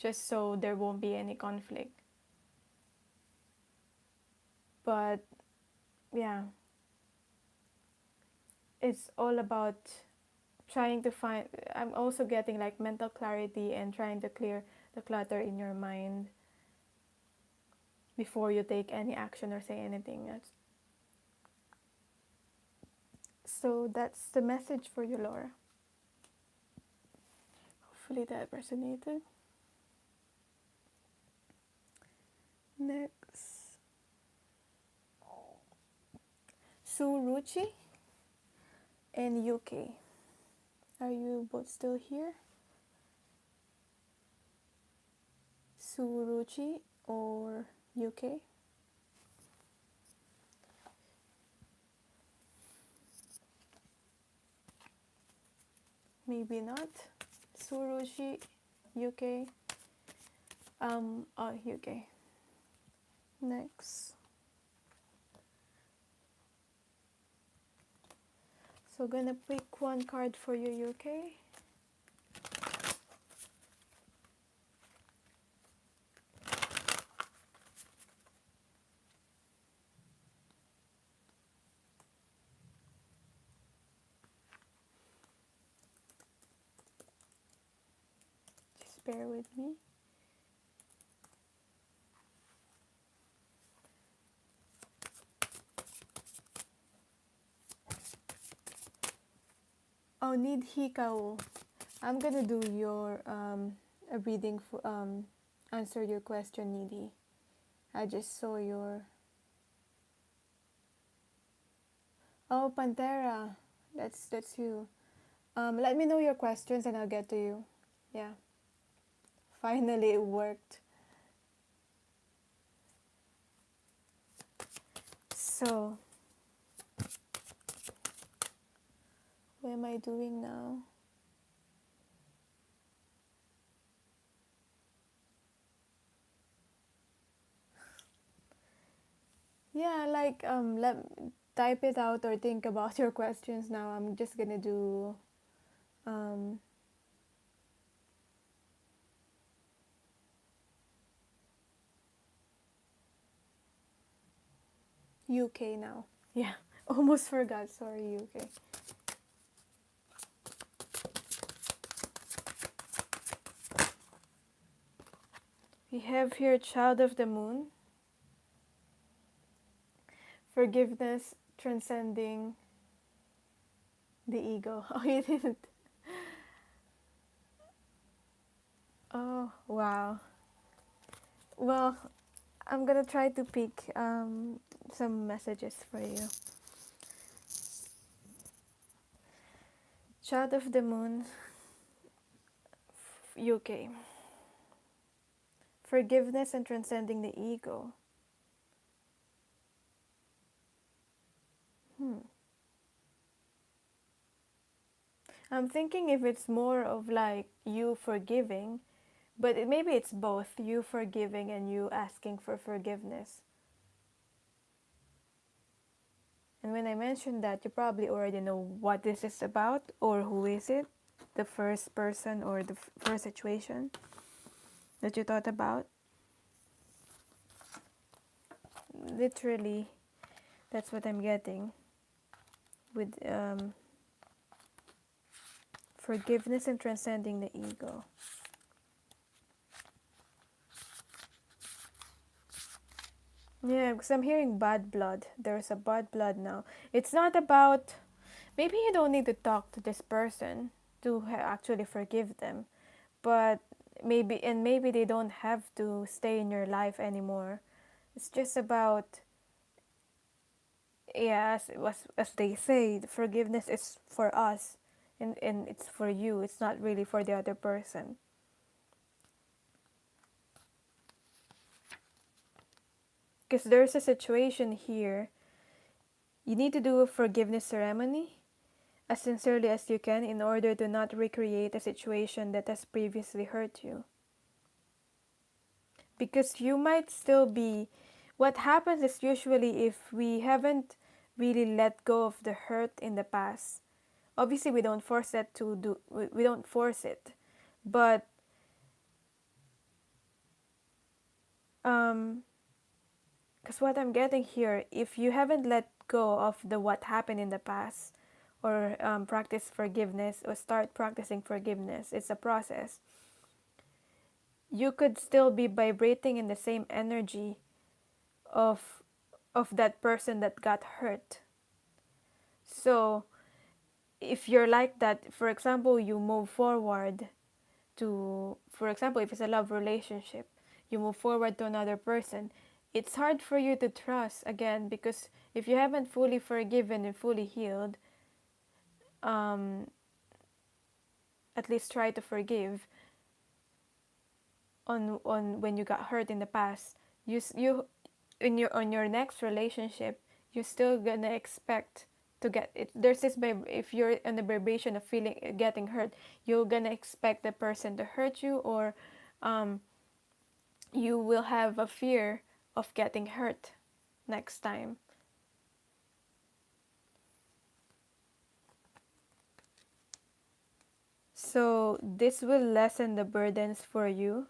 just so there won't be any conflict. But yeah, it's all about trying to find. I'm also getting like mental clarity and trying to clear the clutter in your mind before you take any action or say anything else. So that's the message for you, Laura. Hopefully that resonated. Next, Suruchi and UK. Are you both still here? Suruchi or UK? Maybe not. Suruchi, UK. UK. Next. So gonna pick one card for you, UK. Just bear with me. Oh, need Hikao. I'm gonna do your a reading for answer your question, Needy. I just saw your... Oh, Pantera. That's you. Let me know your questions and I'll get to you. Yeah. Finally it worked. So, what am I doing now? Yeah, like type it out or think about your questions now. I'm just gonna do um UK now. Yeah, almost forgot. Sorry, UK. We have here Child of the Moon, forgiveness transcending the ego. Oh, you didn't. Oh, wow. Well, I'm gonna try to pick some messages for you. Child of the Moon, UK. Forgiveness and transcending the ego. Hmm. I'm thinking if it's more of like you forgiving, but maybe it's both you forgiving and you asking for forgiveness. And when I mentioned that, you probably already know what this is about or who is it, the first person or the first situation that you thought about. Literally, that's what I'm getting with forgiveness and transcending the ego. Yeah, because I'm hearing bad blood. There's a bad blood now. It's not about, maybe you don't need to talk to this person to actually forgive them, but maybe they don't have to stay in your life anymore. It's just about, yeah, as they say, forgiveness is for us, and it's for you. It's not really for the other person. Because there's a situation here. You need to do a forgiveness ceremony as sincerely as you can in order to not recreate a situation that has previously hurt you. Because you might still be, what happens is usually if we haven't really let go of the hurt in the past, obviously we don't force that to do, we don't force it, but because what I'm getting here, if you haven't let go of the what happened in the past, or practice forgiveness or start practicing forgiveness, it's a process. You could still be vibrating in the same energy of that person that got hurt. So if you're like that, for example, you move forward to, for example, if it's a love relationship, you move forward to another person, it's hard for you to trust again, because if you haven't fully forgiven and fully healed, um, at least try to forgive on when you got hurt in the past. You in your on your next relationship, you're still gonna expect to get it. There's this if you're in the vibration of feeling getting hurt, you're gonna expect the person to hurt you, or um, you will have a fear of getting hurt next time. So this will lessen the burdens for you,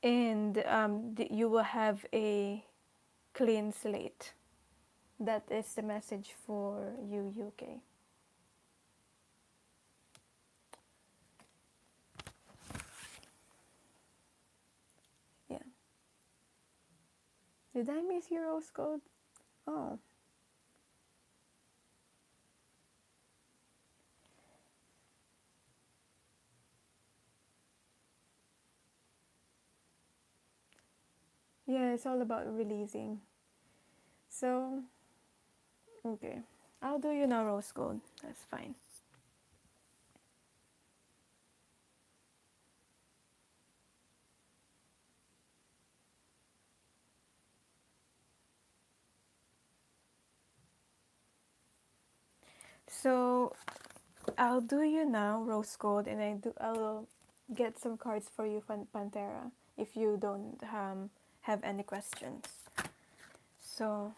and you will have a clean slate. That is the message for you, UK. Yeah. Did I miss your rose code? Oh. Yeah, it's all about releasing. So, okay. I'll do you now, rose gold. That's fine. So, I'll do you now, rose gold, and I'll get some cards for you, Pantera, if you don't have any questions. So,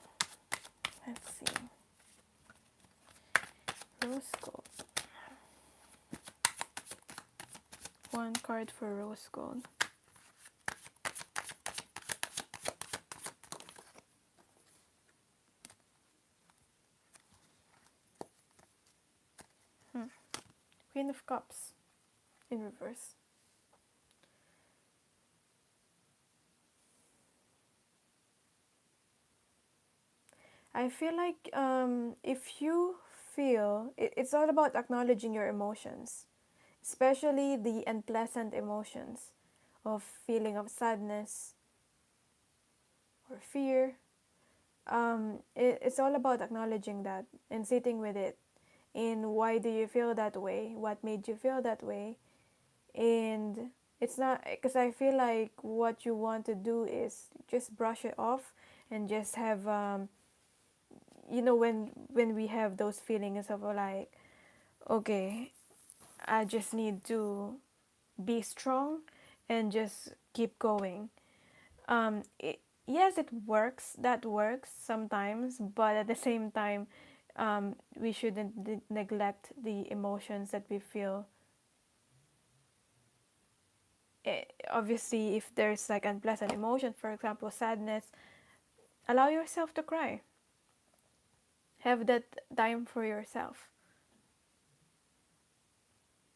let's see. Rose gold. One card for rose gold. Hmm. Queen of Cups in reverse. I feel like if you feel it's all about acknowledging your emotions, especially the unpleasant emotions of feeling of sadness or fear. It's all about acknowledging that and sitting with it. And why do you feel that way? What made you feel that way? And it's not because I feel like what you want to do is just brush it off and just have when we have those feelings of like, okay, I just need to be strong and just keep going. Yes, it works. That works sometimes, but at the same time, we shouldn't neglect the emotions that we feel. Obviously, if there's like unpleasant emotion, for example, sadness, allow yourself to cry. Have that time for yourself,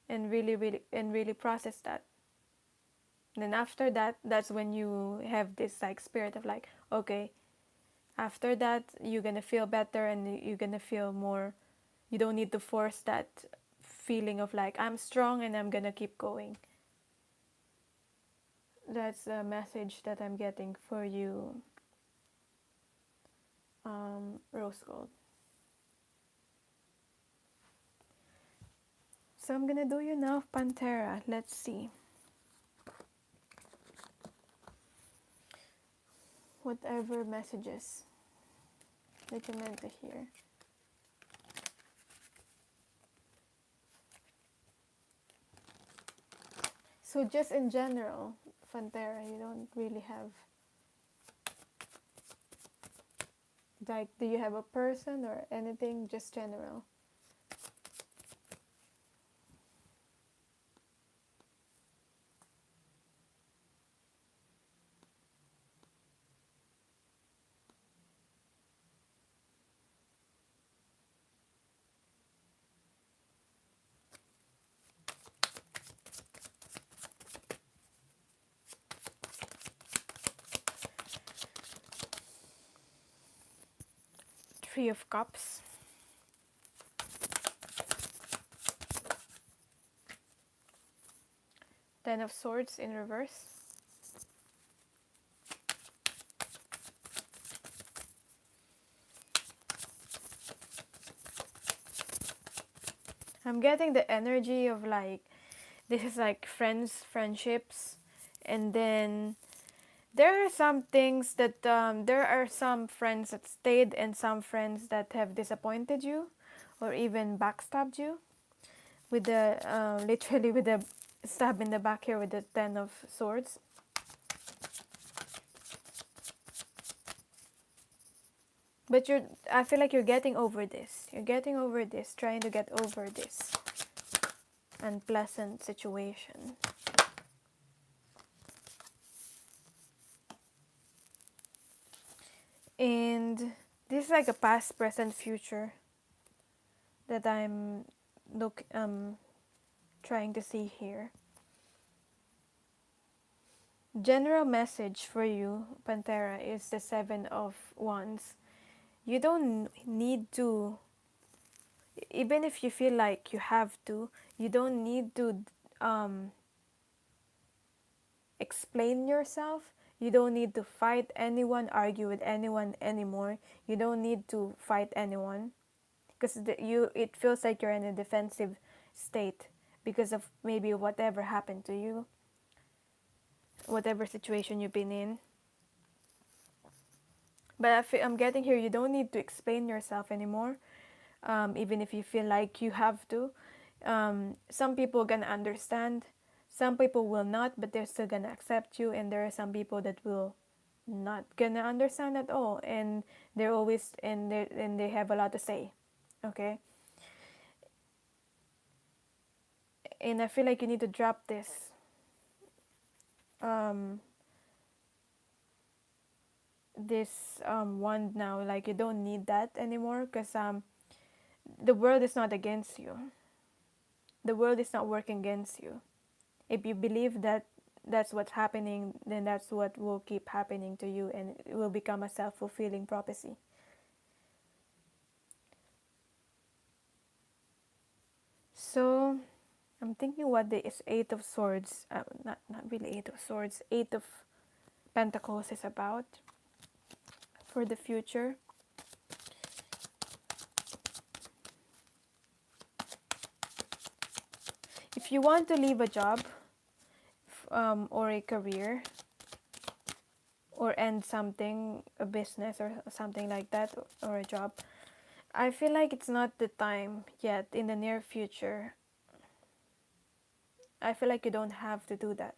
and really process that. And then after that, that's when you have this like spirit of like, okay, after that you're gonna feel better and you're gonna feel more. You don't need to force that feeling of like I'm strong and I'm gonna keep going. That's the message that I'm getting for you, rose gold. So I'm gonna do you now, Pantera. Let's see whatever messages that you meant to hear. So just in general, Pantera, you don't really have like, do you have a person or anything? Just general. Three of Cups. Ten of Swords in reverse. I'm getting the energy of like, this is like friendships, and then there are some things that there are some friends that stayed and some friends that have disappointed you or even backstabbed you with the literally with the stab in the back here with the Ten of Swords. But I feel like you're getting over this. You're getting over this, trying to get over this unpleasant situation. And this is like a past, present, future that I'm trying to see here. General message for you, Pantera, is the Seven of Wands. You don't need to, even if you feel like you have to, you don't need to explain yourself. You don't need to fight anyone, argue with anyone anymore. You don't need to fight anyone because it feels like you're in a defensive state because of maybe whatever happened to you, whatever situation you've been in. But I'm getting here, you don't need to explain yourself anymore, even if you feel like you have to. Some people gonna understand, some people will not, but they're still gonna accept you, and there are some people that will not gonna understand at all, and they're always and they have a lot to say. Okay, and I feel like you need to drop um, this wand now. Like you don't need that anymore because the world is not against you. The world is not working against you. If you believe that that's what's happening, then that's what will keep happening to you, and it will become a self-fulfilling prophecy. So I'm thinking what the is Eight of Swords, not really Eight of Swords, Eight of Pentacles is about for the future. If you want to leave a job or a career or end something, a business or something like that, or a job, I feel like it's not the time yet. In the near future, I feel like you don't have to do that.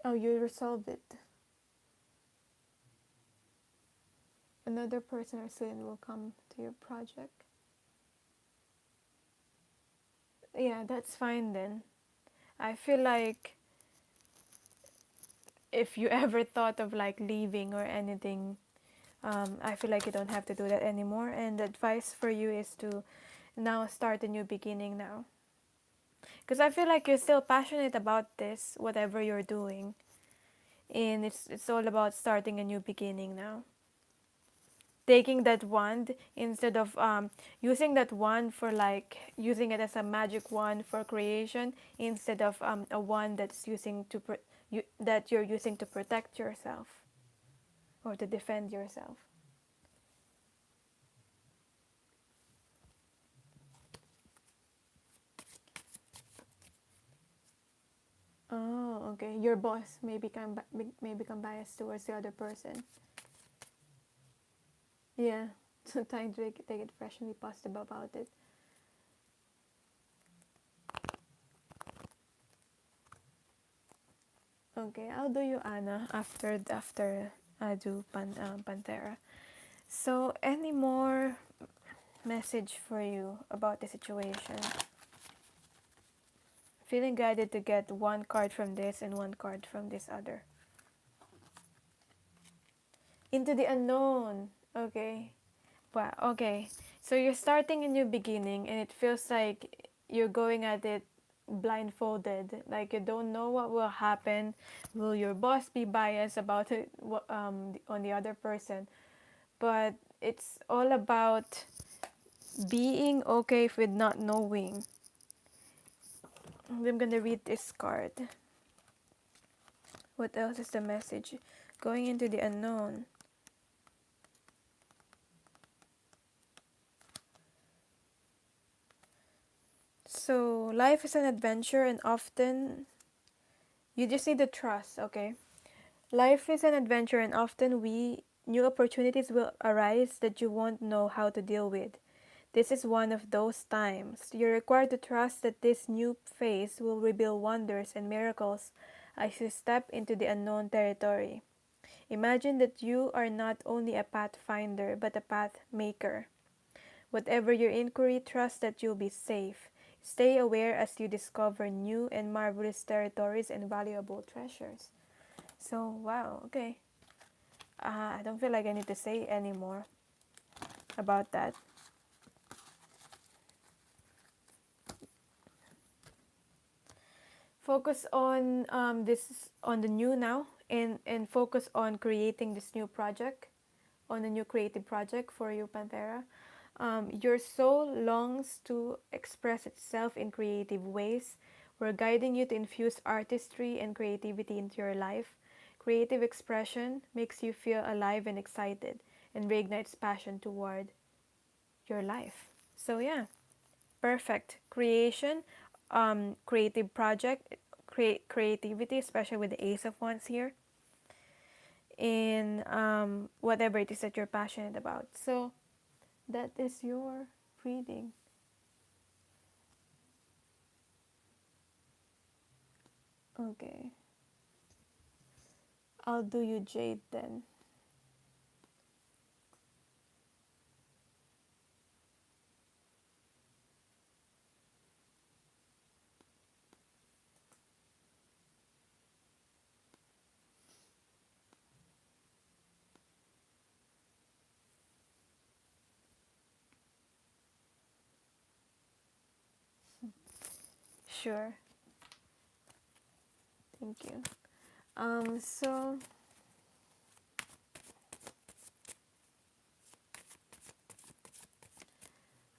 Oh, you resolved it. Another person or student will come to your project. Yeah, that's fine then. I feel like if you ever thought of like leaving or anything, I feel like you don't have to do that anymore. And the advice for you is to now start a new beginning now. Because I feel like you're still passionate about this, whatever you're doing. And it's all about starting a new beginning now. Taking that wand instead of using that wand for like using it as a magic wand for creation instead of a wand that's using to that you're using to protect yourself or to defend yourself. Oh, okay. Your boss may become biased towards the other person. Yeah. So trying to take it fresh and be positive about it. Okay, I'll do you Anna after I do Pantera. So any more message for you about the situation? Feeling guided to get one card from this and one card from this other. Into the unknown. Okay. Wow. Okay. So you're starting a new beginning and it feels like you're going at it blindfolded. Like you don't know what will happen. Will your boss be biased about it on the other person? But it's all about being okay with not knowing. I'm gonna read this card. What else is the message? Going into the unknown. So life is an adventure and often you just need to trust, okay? Life is an adventure and often new opportunities will arise that you won't know how to deal with. This is one of those times. You're required to trust that this new phase will reveal wonders and miracles as you step into the unknown territory. Imagine that you are not only a pathfinder but a path maker. Whatever your inquiry, trust that you'll be safe. Stay aware as you discover new and marvelous territories and valuable treasures. So, wow, okay. I don't feel like I need to say any more about that. Focus on this on the new now, and focus on creating this new project, on a new creative project for you, Panthera. Your soul longs to express itself in creative ways. We're guiding you to infuse artistry and creativity into your life. Creative expression makes you feel alive and excited, and reignites passion toward your life. So yeah, perfect creation, creative project, creativity, especially with the Ace of Wands here, in whatever it is that you're passionate about. So that is your reading. Okay, I'll do you Jade then. Sure, thank you. So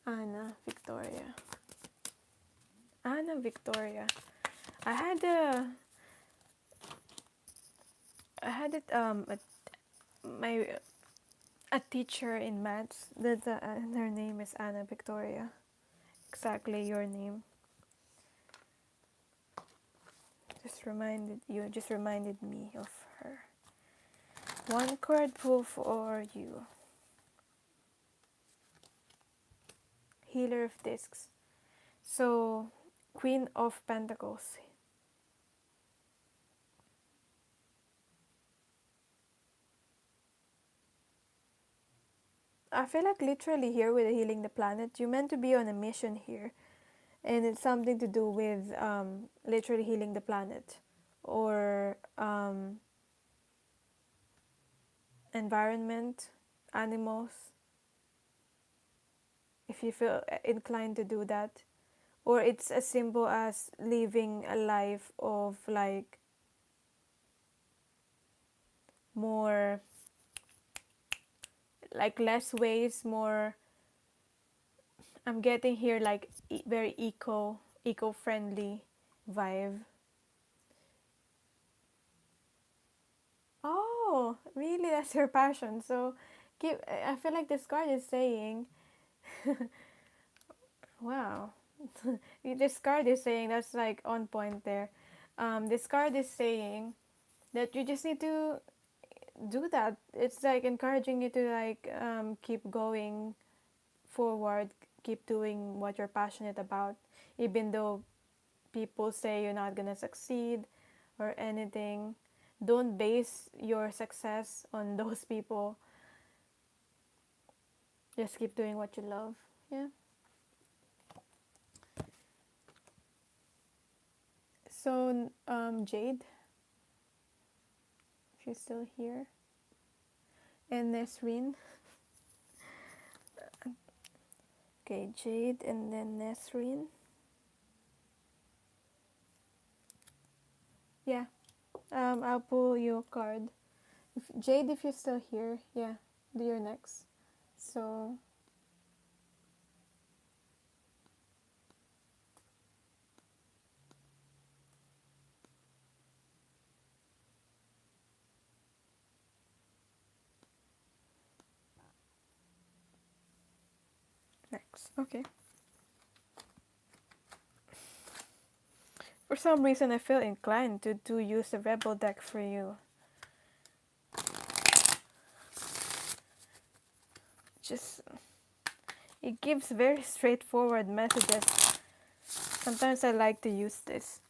Anna Victoria. Anna Victoria. I had a I had it my a teacher in maths that her name is Anna Victoria. Exactly your name. Just reminded me of her. One card pull for you. Healer of Discs. So Queen of Pentacles. I feel like literally here with Healing the Planet, you're meant to be on a mission here. And it's something to do with literally healing the planet, or environment, animals, if you feel inclined to do that. Or it's as simple as living a life of like more, like less waste, more, I'm getting here like very eco-friendly vibe. Oh, really? That's your passion. So I feel like this card is saying, wow. This card is saying, that's like on point there. This card is saying that you just need to do that. It's like encouraging you to like keep going forward, keep doing what you're passionate about, even though people say you're not gonna succeed or anything. Don't base your success on those people. Just keep doing what you love. Yeah. So, Jade, if you're still here, and Nesreen. Okay, Jade and then Nesreen. Yeah, I'll pull your card. Jade, if you're still here, yeah, do your next. So, next. Okay. For some reason, I feel inclined to use the Rebel deck for you. Just, it gives very straightforward messages. Sometimes I like to use this.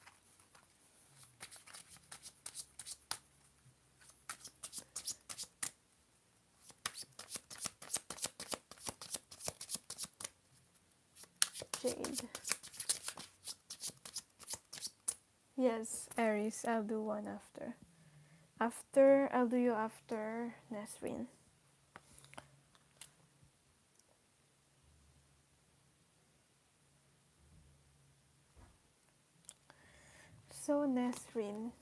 Jade. Yes, Aries, I'll do one after. I'll do you after Nesreen. So Nesrine,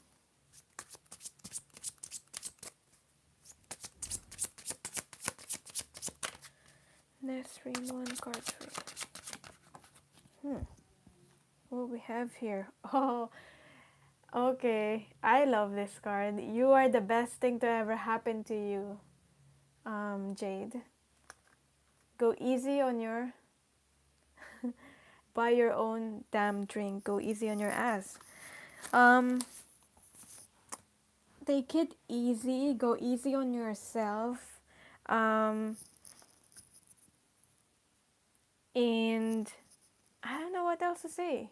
Nesrine, one card for you. What we have here? Oh, okay. I love this card. You are the best thing to ever happen to you, Jade. Go easy on your, buy your own damn drink. Go easy on your ass. Um, take it easy. Go easy on yourself. Um, and I don't know what else to say.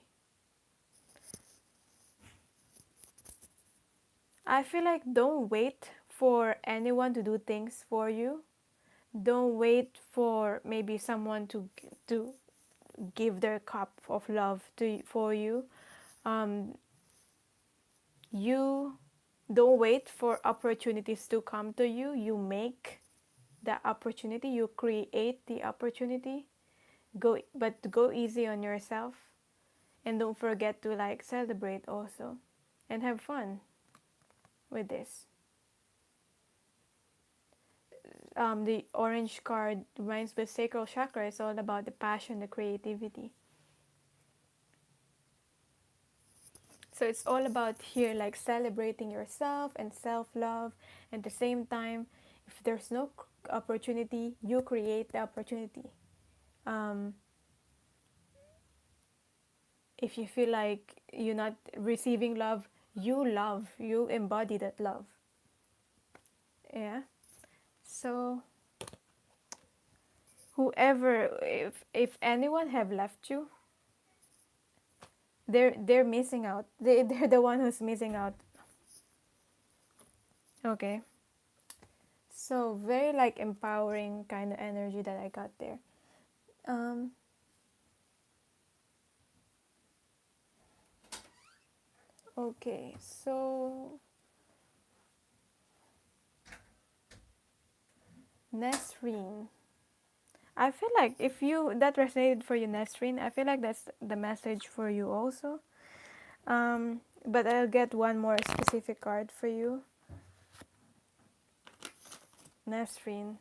I feel like don't wait for anyone to do things for you. Don't wait for maybe someone to give their cup of love to for you. Um, you don't wait for opportunities to come to you. You make the opportunity. You create the opportunity. Go easy on yourself, and don't forget to like celebrate also, and have fun with this. The orange card reminds me of sacral chakra. It's all about the passion, the creativity. So it's all about here like celebrating yourself and self-love. At the same time, if there's no opportunity, you create the opportunity. Um, if you feel like you're not receiving love, you embody that love. Yeah. So whoever, if anyone have left you, they're missing out. They're the one who's missing out. Okay. So very like empowering kind of energy that I got there. Um, okay, so Nesrine. I feel like if you that resonated for you, Nesrine, I feel like that's the message for you also. But I'll get one more specific card for you, Nesrine.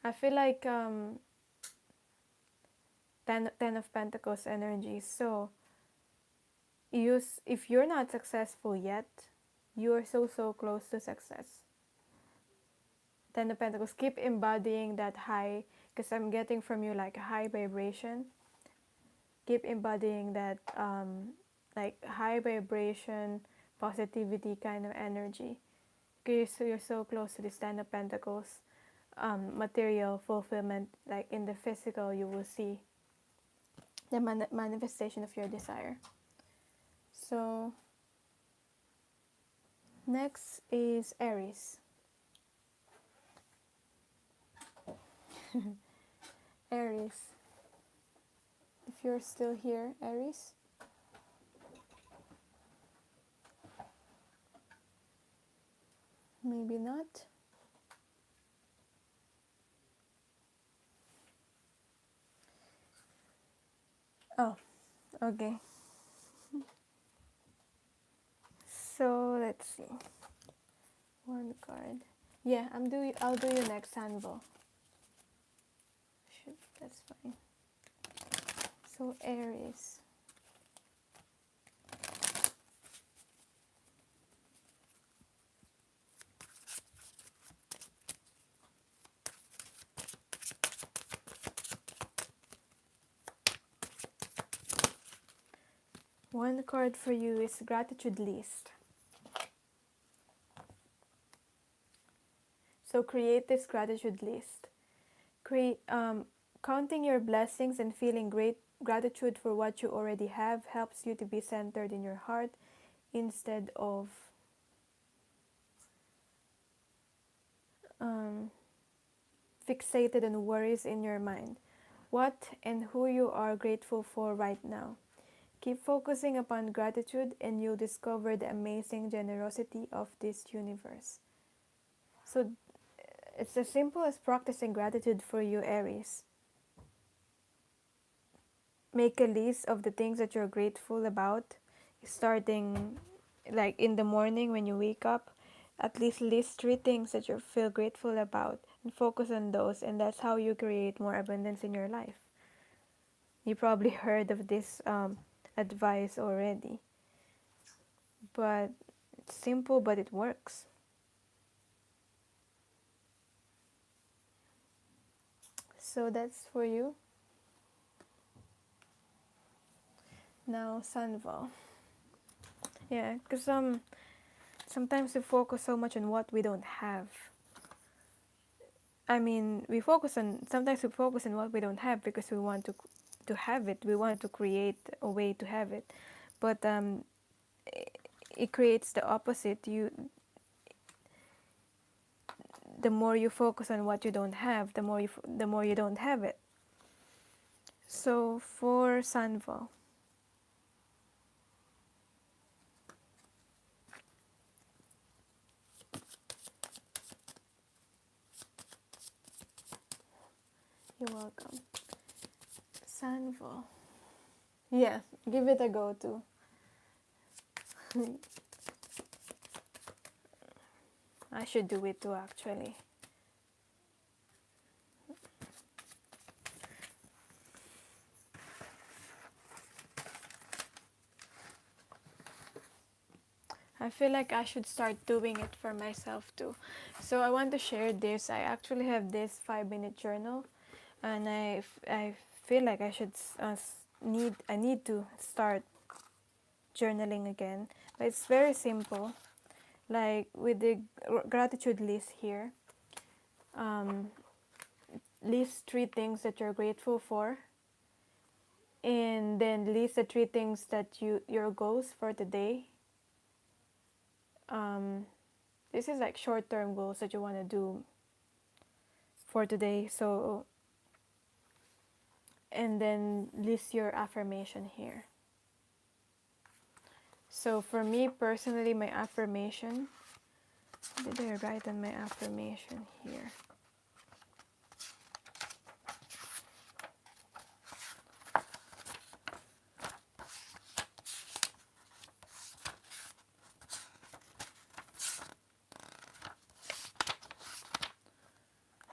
I feel like ten of Pentacles energy. So if you're not successful yet, you are so close to success. Ten of Pentacles, keep embodying that high, because I'm getting from you like a high vibration. Keep embodying that like high vibration, positivity kind of energy. Because you're so close to this Ten of Pentacles, material fulfillment, like in the physical, you will see the manifestation of your desire. So next is Aries. Aries. If you're still here, Aries. Maybe not. Oh, okay. So let's see. One card. Yeah, I'll do you next, Hanvo. Shoot, that's fine. So Aries. One card for you is gratitude list. So create this gratitude list. Create counting your blessings and feeling great gratitude for what you already have helps you to be centered in your heart instead of um, fixated on worries in your mind. What and who you are grateful for right now. Keep focusing upon gratitude and you'll discover the amazing generosity of this universe. So it's as simple as practicing gratitude for you, Aries. Make a list of the things that you're grateful about. starting like in the morning when you wake up, at least list 3 things that you feel grateful about and focus on those, and that's how you create more abundance in your life. You probably heard of this advice already, but it's simple, but it works. So that's for you. Now, Sanval. Yeah, because sometimes we focus so much on what we don't have. I mean, sometimes we focus on what we don't have because we want to have it. We want to create a way to have it, but it creates the opposite. The more you focus on what you don't have, the more you don't have it. So for Sanval, you're welcome. Sanval, yeah, give it a go too. I should do it too, actually. I feel like I should start doing it for myself too. So I want to share this. I actually have this 5-minute journal, and I feel like I need to start journaling again. But it's very simple. Like with the gratitude list here, um, list 3 things that you're grateful for, and then list the 3 things that your goals for today. Um, this is like short-term goals that you want to do for today. So, and then list your affirmation here. So for me personally, my affirmation, did I write on my affirmation here?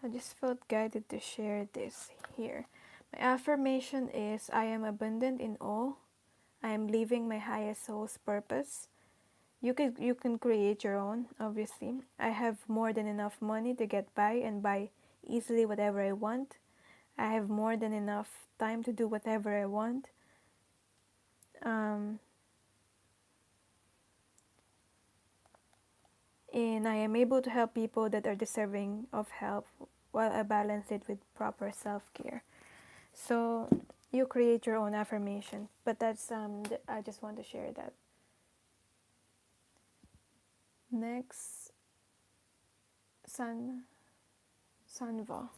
I just felt guided to share this here. My affirmation is, I am abundant in all. I am living my highest soul's purpose. You can create your own, obviously. I have more than enough money to get by and buy easily whatever I want. I have more than enough time to do whatever I want. Um, and I am able to help people that are deserving of help while I balance it with proper self-care. So you create your own affirmation, but that's I just want to share that. Next, Sanva.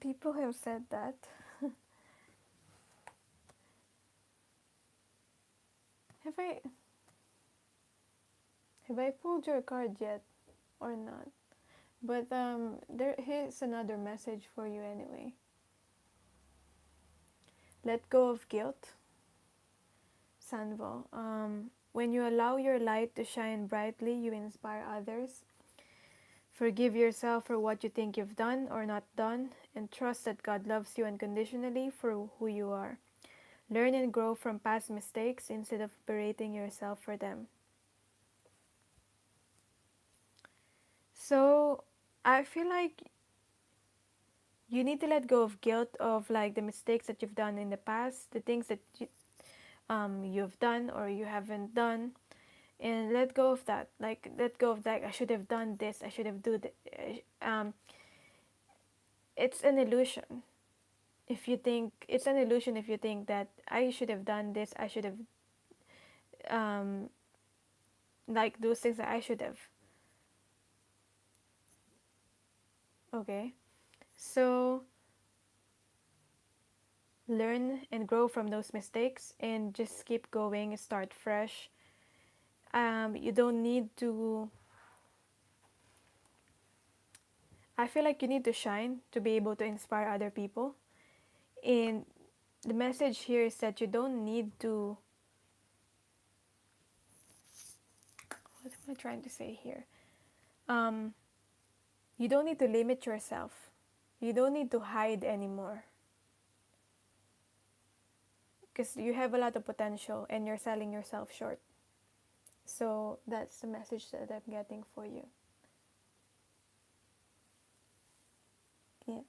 People have said that. have I have I pulled your card yet or not? But here's another message for you anyway. Let go of guilt, Sanvo. When you allow your light to shine brightly, you inspire others. Forgive yourself for what you think you've done or not done, and trust that God loves you unconditionally for who you are. Learn and grow from past mistakes instead of berating yourself for them. So, I feel like you need to let go of guilt of like the mistakes that you've done in the past, the things that you've done or you haven't done, and let go of that. Like let go of that. I should have done this. I should have do that. It's an illusion. If you think it's an illusion, if you think that I should have done this, I should have like those things that I should have. Okay, So learn and grow from those mistakes and just keep going, start fresh. You don't need to, I feel like you need to shine to be able to inspire other people. And the message here is that you don't need to, what am I trying to say here? Um, you don't need to limit yourself. You don't need to hide anymore because you have a lot of potential and you're selling yourself short. So that's the message that I'm getting for you. Yeah.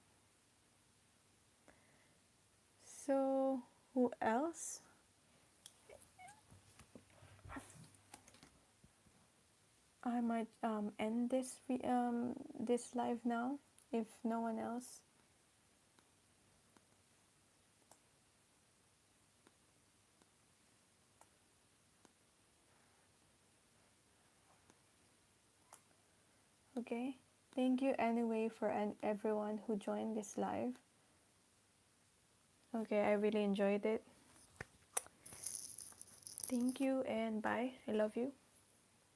So who else? I might end this live now if no one else. Okay. Thank you anyway for everyone who joined this live. Okay, I really enjoyed it. Thank you and bye. I love you.